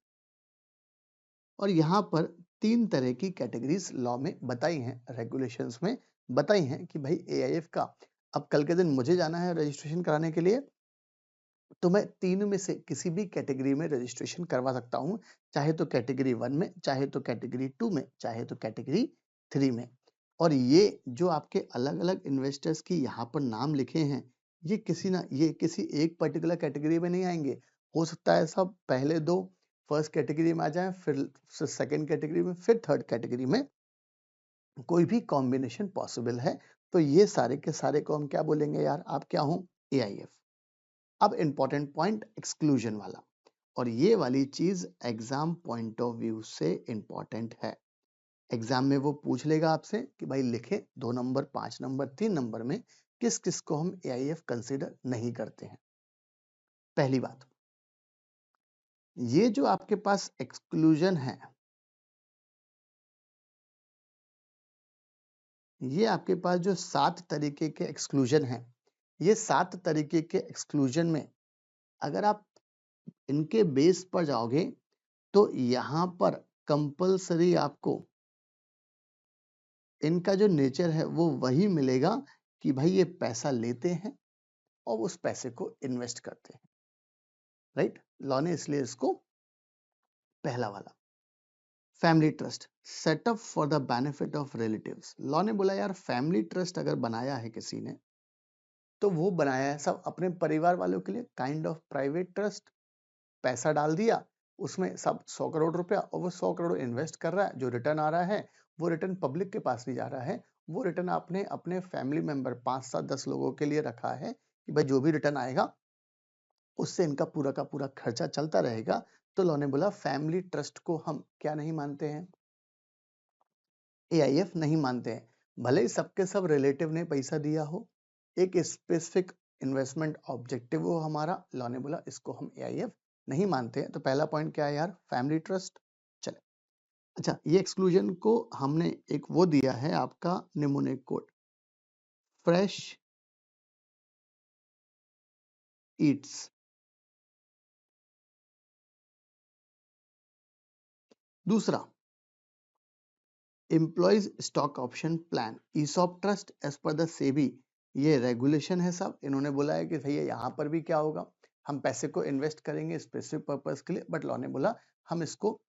और यहाँ पर 3 तरह की कैटेगरीज लॉ में बताई हैं, रेगुलेशंस में बताई हैं कि भाई एआईएफ का अब कल के दिन मुझे जाना है रजिस्ट्रेशन कराने के लिए तो मैं 3 में से किसी भी कैटेगरी में रजिस्ट्रेशन करवा सकता हूँ, चाहे तो कैटेगरी 1 में, चाहे तो कैटेगरी 2 में, चाहे तो कैटेगरी 3 में। और ये जो आपके अलग-अलग इन्वेस्टर्स की यहाँ पर नाम लिखे हैं, ये किसी एक पर्टिकुलर कैटेगरी में नहीं आएंगे। हो सकता है सब पहले 2 फर्स्ट कैटेगरी में आ जाएं, फिर सेकंड कैटेगरी में, फिर थर्ड कैटेगरी में, कोई भी कॉम्बिनेशन पॉसिबल है। तो ये सारे के सारे को हम क्या बोलेंगे यार, आप क्या हो, एआईएफ। अब इंपॉर्टेंट पॉइंट एक्सक्लूजन वाला, और ये वाली चीज एग्जाम पॉइंट ऑफ व्यू से इंपॉर्टेंट है। एग्जाम में वो पूछ लेगा आपसे कि भाई लिखे 2 नंबर, 5 नंबर, 3 नंबर में किस किस को हम एआईएफ कंसीडर नहीं करते हैं। पहली बात, ये जो आपके पास एक्सक्लूजन है, ये आपके पास जो 7 तरीके के एक्सक्लूजन है, ये 7 तरीके के एक्सक्लूजन में अगर आप इनके बेस पर जाओगे तो यहां पर कंपलसरी आपको इनका जो नेचर है वो वही मिलेगा कि भाई ये पैसा लेते हैं और उस पैसे को इन्वेस्ट करते हैं, राइट। लॉ ने इसलिए इसको पहला वाला। Family trust setup for the benefit of relatives, law ने बोला यार फैमिली ट्रस्ट अगर बनाया है किसी ने तो वो बनाया है सब अपने परिवार वालों के लिए, काइंड ऑफ प्राइवेट ट्रस्ट। पैसा डाल दिया उसमें सब 100 करोड़ रुपया और वो 100 करोड़ इन्वेस्ट कर रहा है, जो रिटर्न आ रहा है वो रिटर्न पब्लिक के पास नहीं जा रहा है, वो रिटर्न आपने अपने फैमिली मेंबर 5 7 10 लोगों के लिए रखा है कि भाई जो भी रिटर्न आएगा उससे इनका पूरा का पूरा खर्चा चलता रहेगा। तो लॉ ने बोला फैमिली ट्रस्ट को हम क्या नहीं मानते हैं, एआईएफ नहीं मानते हैं। भले ही सबके सब रिलेटिव ने पैसा दिया हो, एक स्पेसिफिक इन्वेस्टमेंट ऑब्जेक्टिव हो हमारा, लॉ ने बोला इसको हम एआईएफ नहीं मानते हैं। तो पहला पॉइंट क्या है यार, फैमिली ट्रस्ट। चले, अच्छा ये एक्सक्लूजन को हमने एक वो दिया है आपका निमोनिक कोड, फ्रेश ईट्स। दूसरा, employees stock option plan, ESOP trust as per the SEBI, ये रेगुलेशन है सब। इन्होंने बोला है कि भैया यहाँ पर भी क्या होगा, हम पैसे को इन्वेस्ट करेंगे स्पेसिफिक पर्पस के लिए, बट लॉ ने बोला हम इसको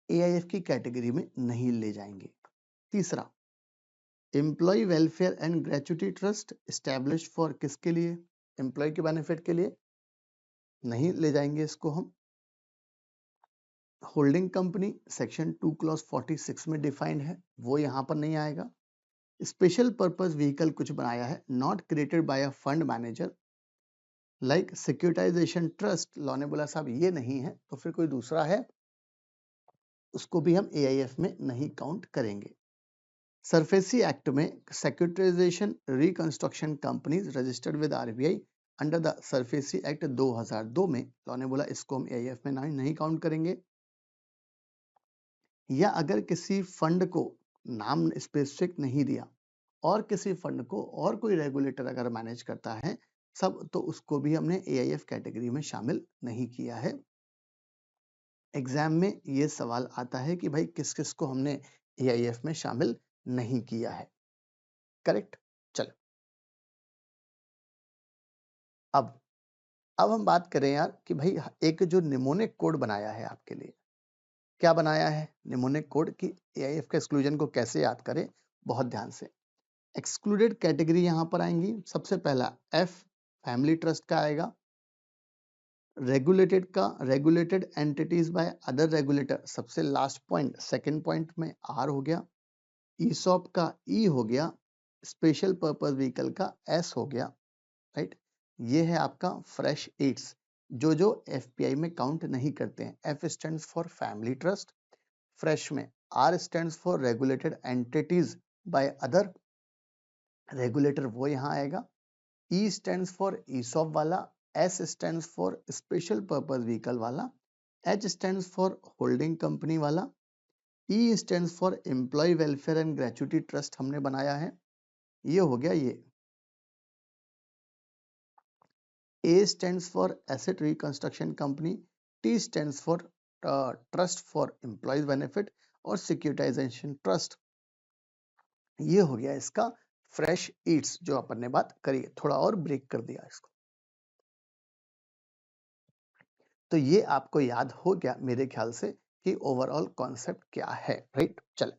एआईएफ की कैटेगरी में नहीं ले जाएंगे। तीसरा, employee welfare and gratuity trust establish for किसके लिए, एम्प्लॉय के बेनिफिट के लिए, नहीं ले जाएंगे इसको हम। होल्डिंग कंपनी सेक्शन 2 क्लॉज 46 में डिफाइंड है, वो यहाँ पर नहीं आएगा। स्पेशल पर्पस व्हीकल कुछ बनाया है, not created by a fund manager like securitisation trust, law ने बोला साहब ये नहीं है, तो फिर कोई दूसरा है उसको भी हम एआईएफ में नहीं काउंट करेंगे। सरफेसी एक्ट में securitisation reconstruction companies registered with RBI under the SARFAESI act 2002 में, लॉ ने बोला इसको हम एआईएफ में नहीं काउंट करेंगे। या अगर किसी फंड को नाम स्पेसिफिक नहीं दिया और किसी फंड को और कोई रेगुलेटर अगर मैनेज करता है सब, तो उसको भी हमने एआईएफ कैटेगरी में शामिल नहीं किया है। एग्जाम में ये सवाल आता है कि भाई किस किस को हमने एआईएफ में शामिल नहीं किया है, करेक्ट। चलो अब हम बात करें यार कि भाई एक जो निमोनिक कोड बनाया है आपके लिए, क्या बनाया है निमोनिक कोड की एआईएफ के एक्सक्लूजन को कैसे याद करें, बहुत ध्यान से। एक्सक्लूडेड कैटेगरी यहां पर आएंगी, सबसे पहला एफ फैमिली ट्रस्ट का आएगा, रेगुलेटेड का regulated entities by other regulator, सबसे लास्ट पॉइंट सेकंड पॉइंट में आर हो गया, ईसॉप का ई हो गया, स्पेशल पर्पस व्हीकल का एस हो गया, राइट। ये है आपका फ्रेश ईट्स, जो एफपीआई में काउंट नहीं करते हैं। F stands for family trust, fresh में R stands for regulated entities by other regulator, वो यहाँ आएगा। ई स्टैंड्स फॉर ईसॉप वाला, S stands for special purpose vehicle वाला, H stands for holding company वाला, E stands for employ welfare and gratuity trust हमने बनाया है, ये हो गया ये। A stands for asset reconstruction company, T stands for trust for employees benefit और सिक्योरिटाइजेशन ट्रस्ट, ये हो गया इसका फ्रेश ईट्स जो अपन ने बात करी है। थोड़ा और ब्रेक कर दिया इसको, तो ये आपको याद हो गया मेरे ख्याल से कि ओवरऑल कॉन्सेप्ट क्या है, राइट। चले,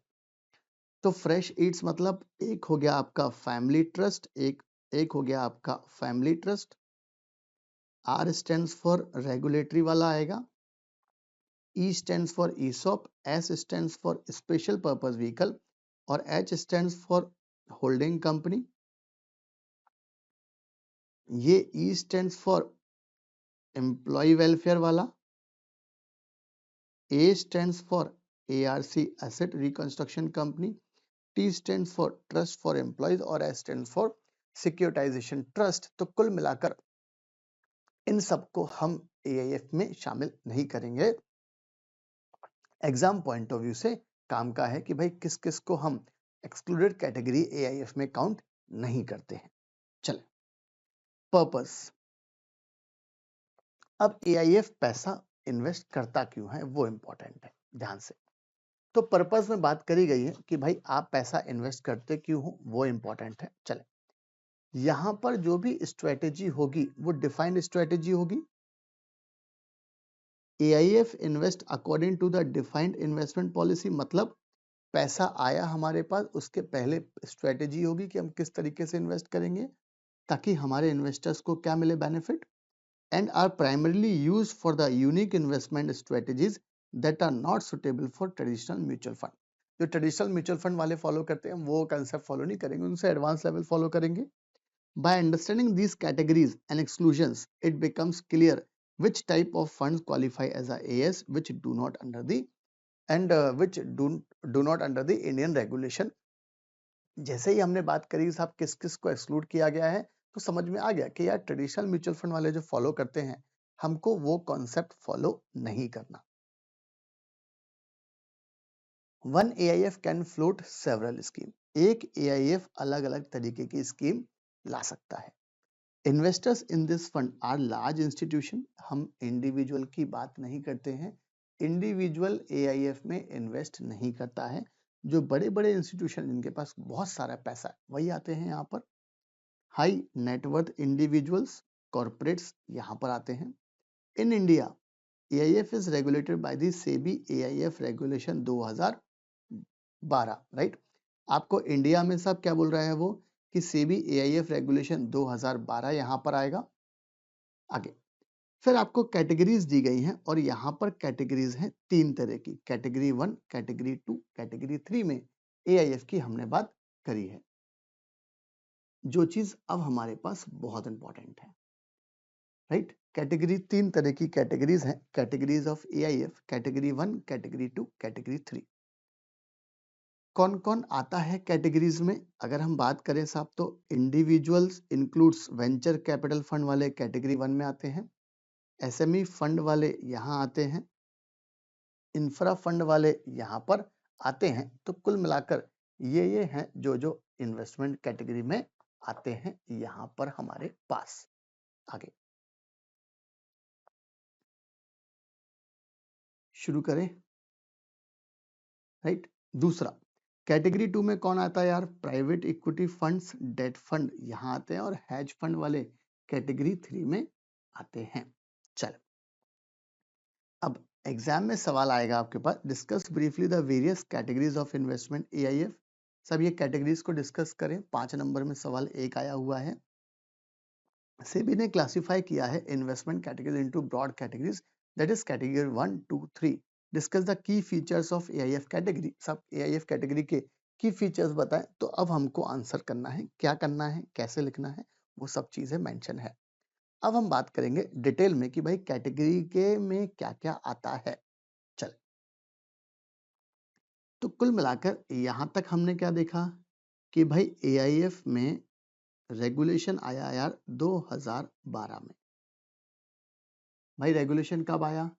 तो फ्रेश ईट्स मतलब एक हो गया आपका फैमिली ट्रस्ट, एक हो गया आपका family trust, R stands for regulatory वाला आएगा, E stands for ESOP, S stands for special purpose vehicle और H stands for holding company. ये E stands for employ welfare वाला, A stands for ARC asset reconstruction company, T stands for trust for employees और S stands for securitisation trust. तो कुल मिलाकर इन सबको हम AIF में शामिल नहीं करेंगे। एग्जाम पॉइंट ऑफ व्यू से काम का है कि भाई किस किस को हम एक्सक्लूडेड कैटेगरी एआईएफ में काउंट नहीं करते हैं। चले, पर्पस। अब एआईएफ पैसा इन्वेस्ट करता क्यों है वो इंपॉर्टेंट है, ध्यान से। तो पर्पस में बात करी गई है कि भाई आप पैसा इन्वेस्ट करते क्यों हो, वो इंपॉर्टेंट है। चले, यहां पर जो भी स्ट्रेटेजी होगी वो डिफाइंड स्ट्रेटेजी होगी। AIF invest according to the defined investment policy, मतलब पैसा आया हमारे पास, उसके पहले स्ट्रेटेजी होगी कि हम किस तरीके से इन्वेस्ट करेंगे ताकि हमारे इन्वेस्टर्स को क्या मिले, benefit, and are primarily used for the unique investment strategies that are not suitable for traditional mutual fund. जो ट्रेडिशनल म्यूचुअल फंड वाले फॉलो करते हैं वो कंसेप्ट फॉलो नहीं करेंगे, उनसे एडवांस लेवल फॉलो करेंगे। By understanding these categories and exclusions, it becomes clear which type of funds qualify as a AS, which do not under the which do not under the Indian regulation। जैसे ही हमने बात करी साहब किस किस को exclude किया गया है, तो समझ में आ गया कि यार ट्रेडिशनल म्यूचुअल फंड वाले जो फॉलो करते हैं हमको वो कॉन्सेप्ट फॉलो नहीं करना। One AIF can float several scheme, एक एआईएफ अलग अलग तरीके की स्कीम ला सकता है। Investors in this fund are large institution, हम इंडिविजुअल की बात नहीं करते हैं। इंडिविजुअल एआईएफ में इन्वेस्ट नहीं करता है। जो बड़े बड़े इंस्टीट्यूशन जिनके पास बहुत सारा पैसा है वही आते हैं यहाँ पर। हाई नेटवर्थ इंडिविजुअल्स, कॉर्पोरेट्स यहाँ पर आते हैं। In India AIF is regulated by the SEBI AIF regulation 2012, right. आपको इंडिया में सब क्या बोल रहा है वो कि सेबी एआईएफ रेगुलेशन 2012 यहाँ पर आएगा। आगे फिर आपको कैटेगरीज दी गई हैं और यहाँ पर कैटेगरीज हैं 3 तरह की, कैटेगरी 1, कैटेगरी 2, कैटेगरी 3 में एआईएफ की हमने बात करी है। जो चीज अब हमारे पास बहुत इंपॉर्टेंट है, राइट। कैटेगरी 3 तरह की कैटेगरीज हैं, categories of AIF, category 1, category 2, category 3। कौन कौन आता है कैटेगरीज में, अगर हम बात करें साहब तो individuals includes venture capital fund वाले कैटेगरी 1 में आते हैं, एसएमई फंड वाले यहाँ आते हैं, इंफ्रा फंड वाले यहाँ पर आते हैं। तो कुल मिलाकर ये हैं जो इन्वेस्टमेंट कैटेगरी में आते हैं यहाँ पर हमारे पास। आगे शुरू करें, राइट। दूसरा कैटेगरी 2 में कौन आता है यार, private equity funds, debt fund यहाँ आते हैं और हेज फंड वाले कैटेगरी 3 में आते हैं। चलो अब एग्जाम में सवाल आएगा आपके पास, discuss briefly the various categories of investment AIF. सब ये कैटेगरीज को डिस्कस करें। 5 नंबर में सवाल एक आया हुआ है। सेबी ने क्लासिफाई किया है investment categories into broad categories, that is category 1, 2, 3। Discuss the key features of AIF category. सब एआईएफ कैटेगरी के की फीचर्स बताएं, तो अब हमको आंसर करना है, क्या करना है, कैसे लिखना है, वो सब चीजें मेंशन है। अब हम बात करेंगे डिटेल में कि भाई कैटेगरी के में क्या क्या आता है। चल, तो कुल मिलाकर यहां तक हमने क्या देखा कि भाई एआईएफ में रेगुलेशन आया यार 2012 में। भाई रेगुलेशन कब आया?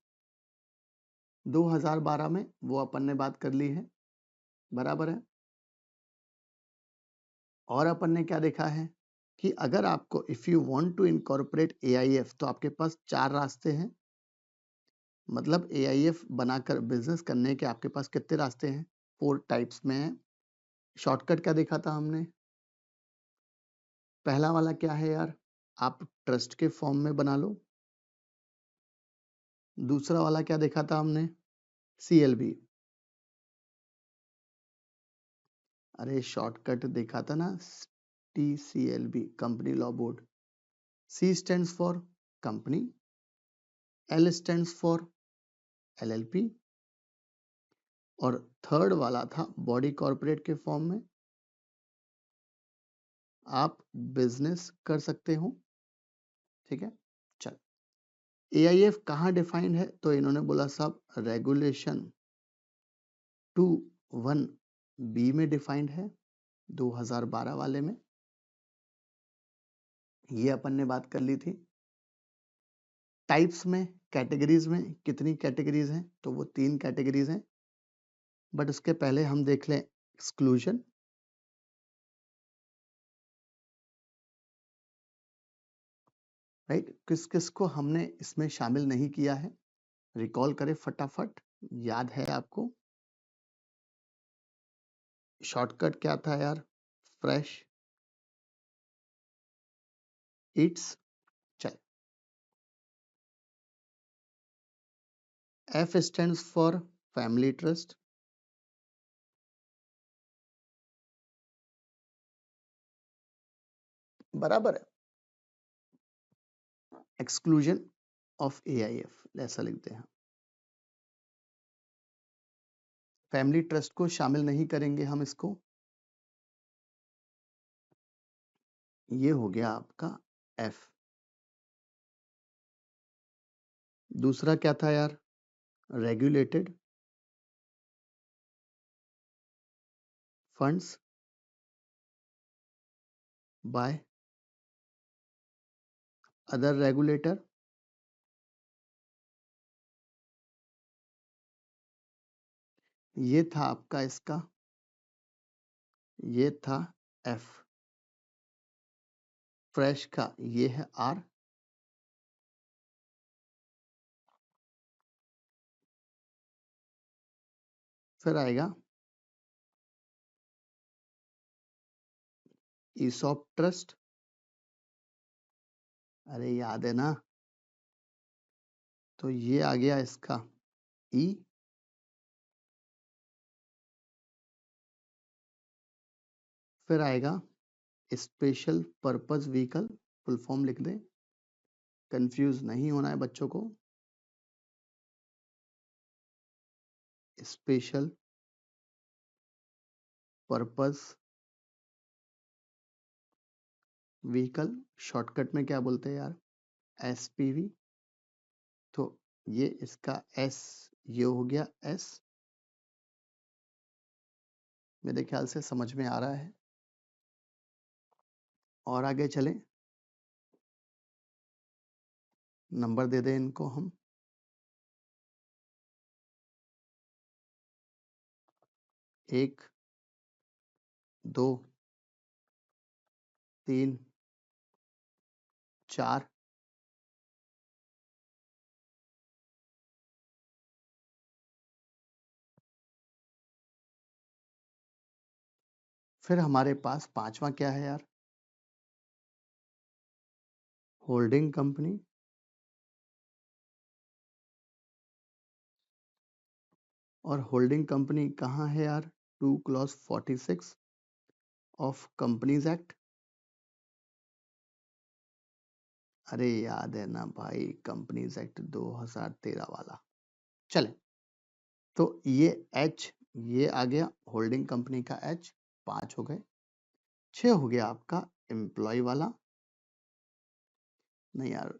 2012 में, वो अपन ने बात कर ली है, बराबर है। और अपन ने क्या देखा है कि अगर आपको if you want to incorporate AIF, तो आपके पास 4 रास्ते हैं। मतलब एआईएफ बनाकर बिजनेस करने के आपके पास कितने रास्ते हैं? 4 टाइप्स में है। शॉर्टकट क्या देखा था हमने? पहला वाला क्या है यार? आप ट्रस्ट के फॉर्म में बना लो। दूसरा वाला क्या देखा था हमने? सीएलबी। अरे शॉर्टकट देखा था ना, TCLB, company law board. C stands for company, L stands for LLP, और थर्ड वाला था बॉडी कॉर्पोरेट के फॉर्म में आप बिजनेस कर सकते हो। ठीक है, चल। एआईएफ कहाँ डिफाइंड है? तो इन्होंने बोला साहब रेगुलेशन 21B में डिफाइंड है, 2012 वाले में। ये अपन ने बात कर ली थी। टाइप्स में, कैटेगरीज में कितनी कैटेगरीज हैं? तो वो 3 कैटेगरीज हैं। बट उसके पहले हम देख लें एक्सक्लूजन। राइट, किस किस को हमने इसमें शामिल नहीं किया है? रिकॉल करें फटाफट, याद है आपको? शॉर्टकट क्या था यार? Fresh eats. चल, F stands for family trust. बराबर है। एक्सक्लूजन ऑफ एआईएफ ऐसा लिखते हैं, फैमिली ट्रस्ट को शामिल नहीं करेंगे हम इसको। ये हो गया आपका एफ। दूसरा क्या था यार? Regulated funds bye other regulator. ये था आपका इसका, ये था एफ। फ्रेश का ये है आर। फिर आएगा ईसॉप ट्रस्ट। अरे याद है ना? तो ये आ गया इसका ई। फिर आएगा special purpose vehicle, full form लिख दें, कंफ्यूज नहीं होना है बच्चों को। स्पेशल पर्पस व्हीकल, शॉर्टकट में क्या बोलते हैं यार? एसपीवी। तो ये इसका एस, ये हो गया एस। मेरे ख्याल से समझ में आ रहा है। और आगे चलें, नंबर दे दें इनको हम। 1, 2, 3, 4। फिर हमारे पास 5वां क्या है यार? Holding company. और होल्डिंग कंपनी कहाँ है यार? 2 क्लॉज 46 ऑफ कंपनीज एक्ट। अरे याद है ना भाई, कंपनीज एक्ट 2013 वाला। चले, तो ये एच ये आ गया होल्डिंग कंपनी का H, 5 हो गए। 6 हो गया आपका एम्प्लॉय वाला, नहीं यार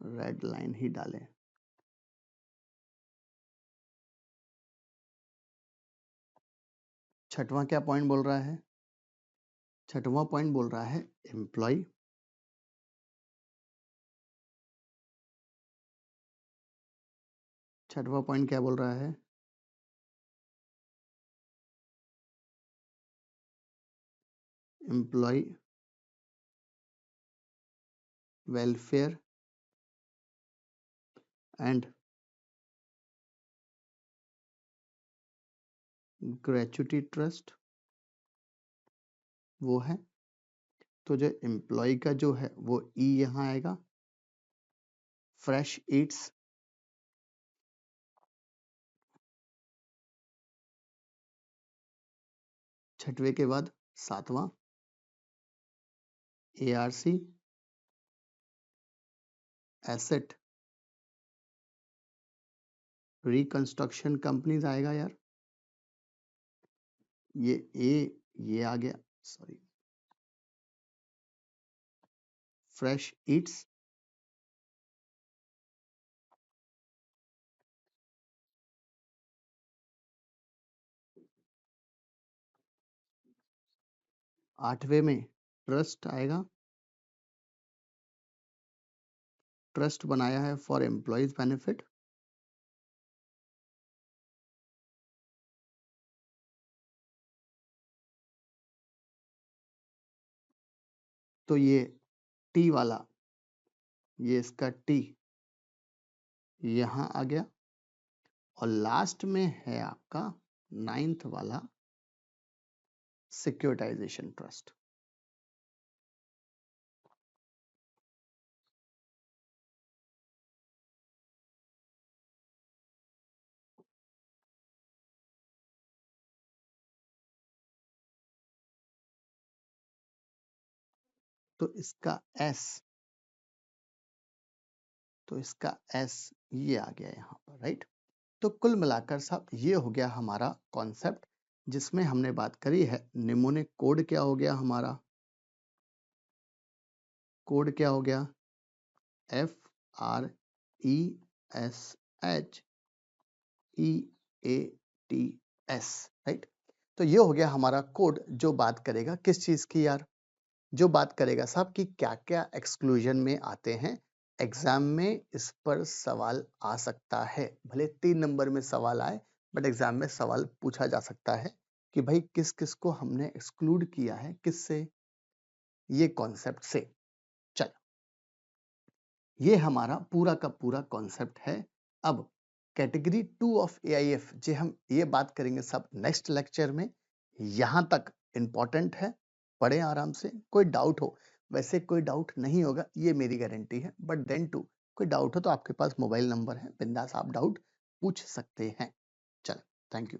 रेड लाइन ही डालें। छठवां क्या पॉइंट बोल रहा है? छठवां पॉइंट बोल रहा है एम्प्लॉय, छठवां पॉइंट क्या बोल रहा है? Employee welfare and gratuity trust वो है। तो जो एम्प्लॉय का जो है वो ई यहाँ आएगा। फ्रेश ईट्स, छठवें के बाद सातवां ARC एसेट रिकंस्ट्रक्शन कंपनीज आएगा यार। ये आ गया, सॉरी, फ्रेश ईट्स, आठवें में ट्रस्ट आएगा। ट्रस्ट बनाया है फॉर एम्प्लॉयज बेनिफिट। तो ये टी वाला, ये इसका टी यहाँ आ गया। और लास्ट में है आपका 9th वाला सिक्योरिटाइजेशन ट्रस्ट। तो इसका एस ये आ गया यहाँ पर, राइट। तो कुल मिलाकर साहब ये हो गया हमारा कॉन्सेप्ट, जिसमें हमने बात करी है निमोनिक कोड क्या हो गया हमारा। कोड क्या हो गया? FRESHEATS, right. तो ये हो गया हमारा कोड, जो बात करेगा किस चीज की यार? जो बात करेगा साहब कि क्या क्या एक्सक्लूजन में आते हैं। एग्जाम में इस पर सवाल आ सकता है, भले 3 नंबर में सवाल आए, बट एग्जाम में सवाल पूछा जा सकता है कि भाई किस किस को हमने एक्सक्लूड किया है, किससे, ये कॉन्सेप्ट से। चल, ये हमारा पूरा का पूरा कॉन्सेप्ट है। अब कैटेगरी 2 ऑफ AIF जे हम ये बात करेंगे सब नेक्स्ट लेक्चर में। यहां तक इंपॉर्टेंट है, पढ़ें आराम से। कोई डाउट हो, वैसे कोई डाउट नहीं होगा ये मेरी गारंटी है, बट देन टू कोई डाउट हो तो आपके पास मोबाइल नंबर है, बिंदास आप डाउट पूछ सकते हैं। चल, थैंक यू।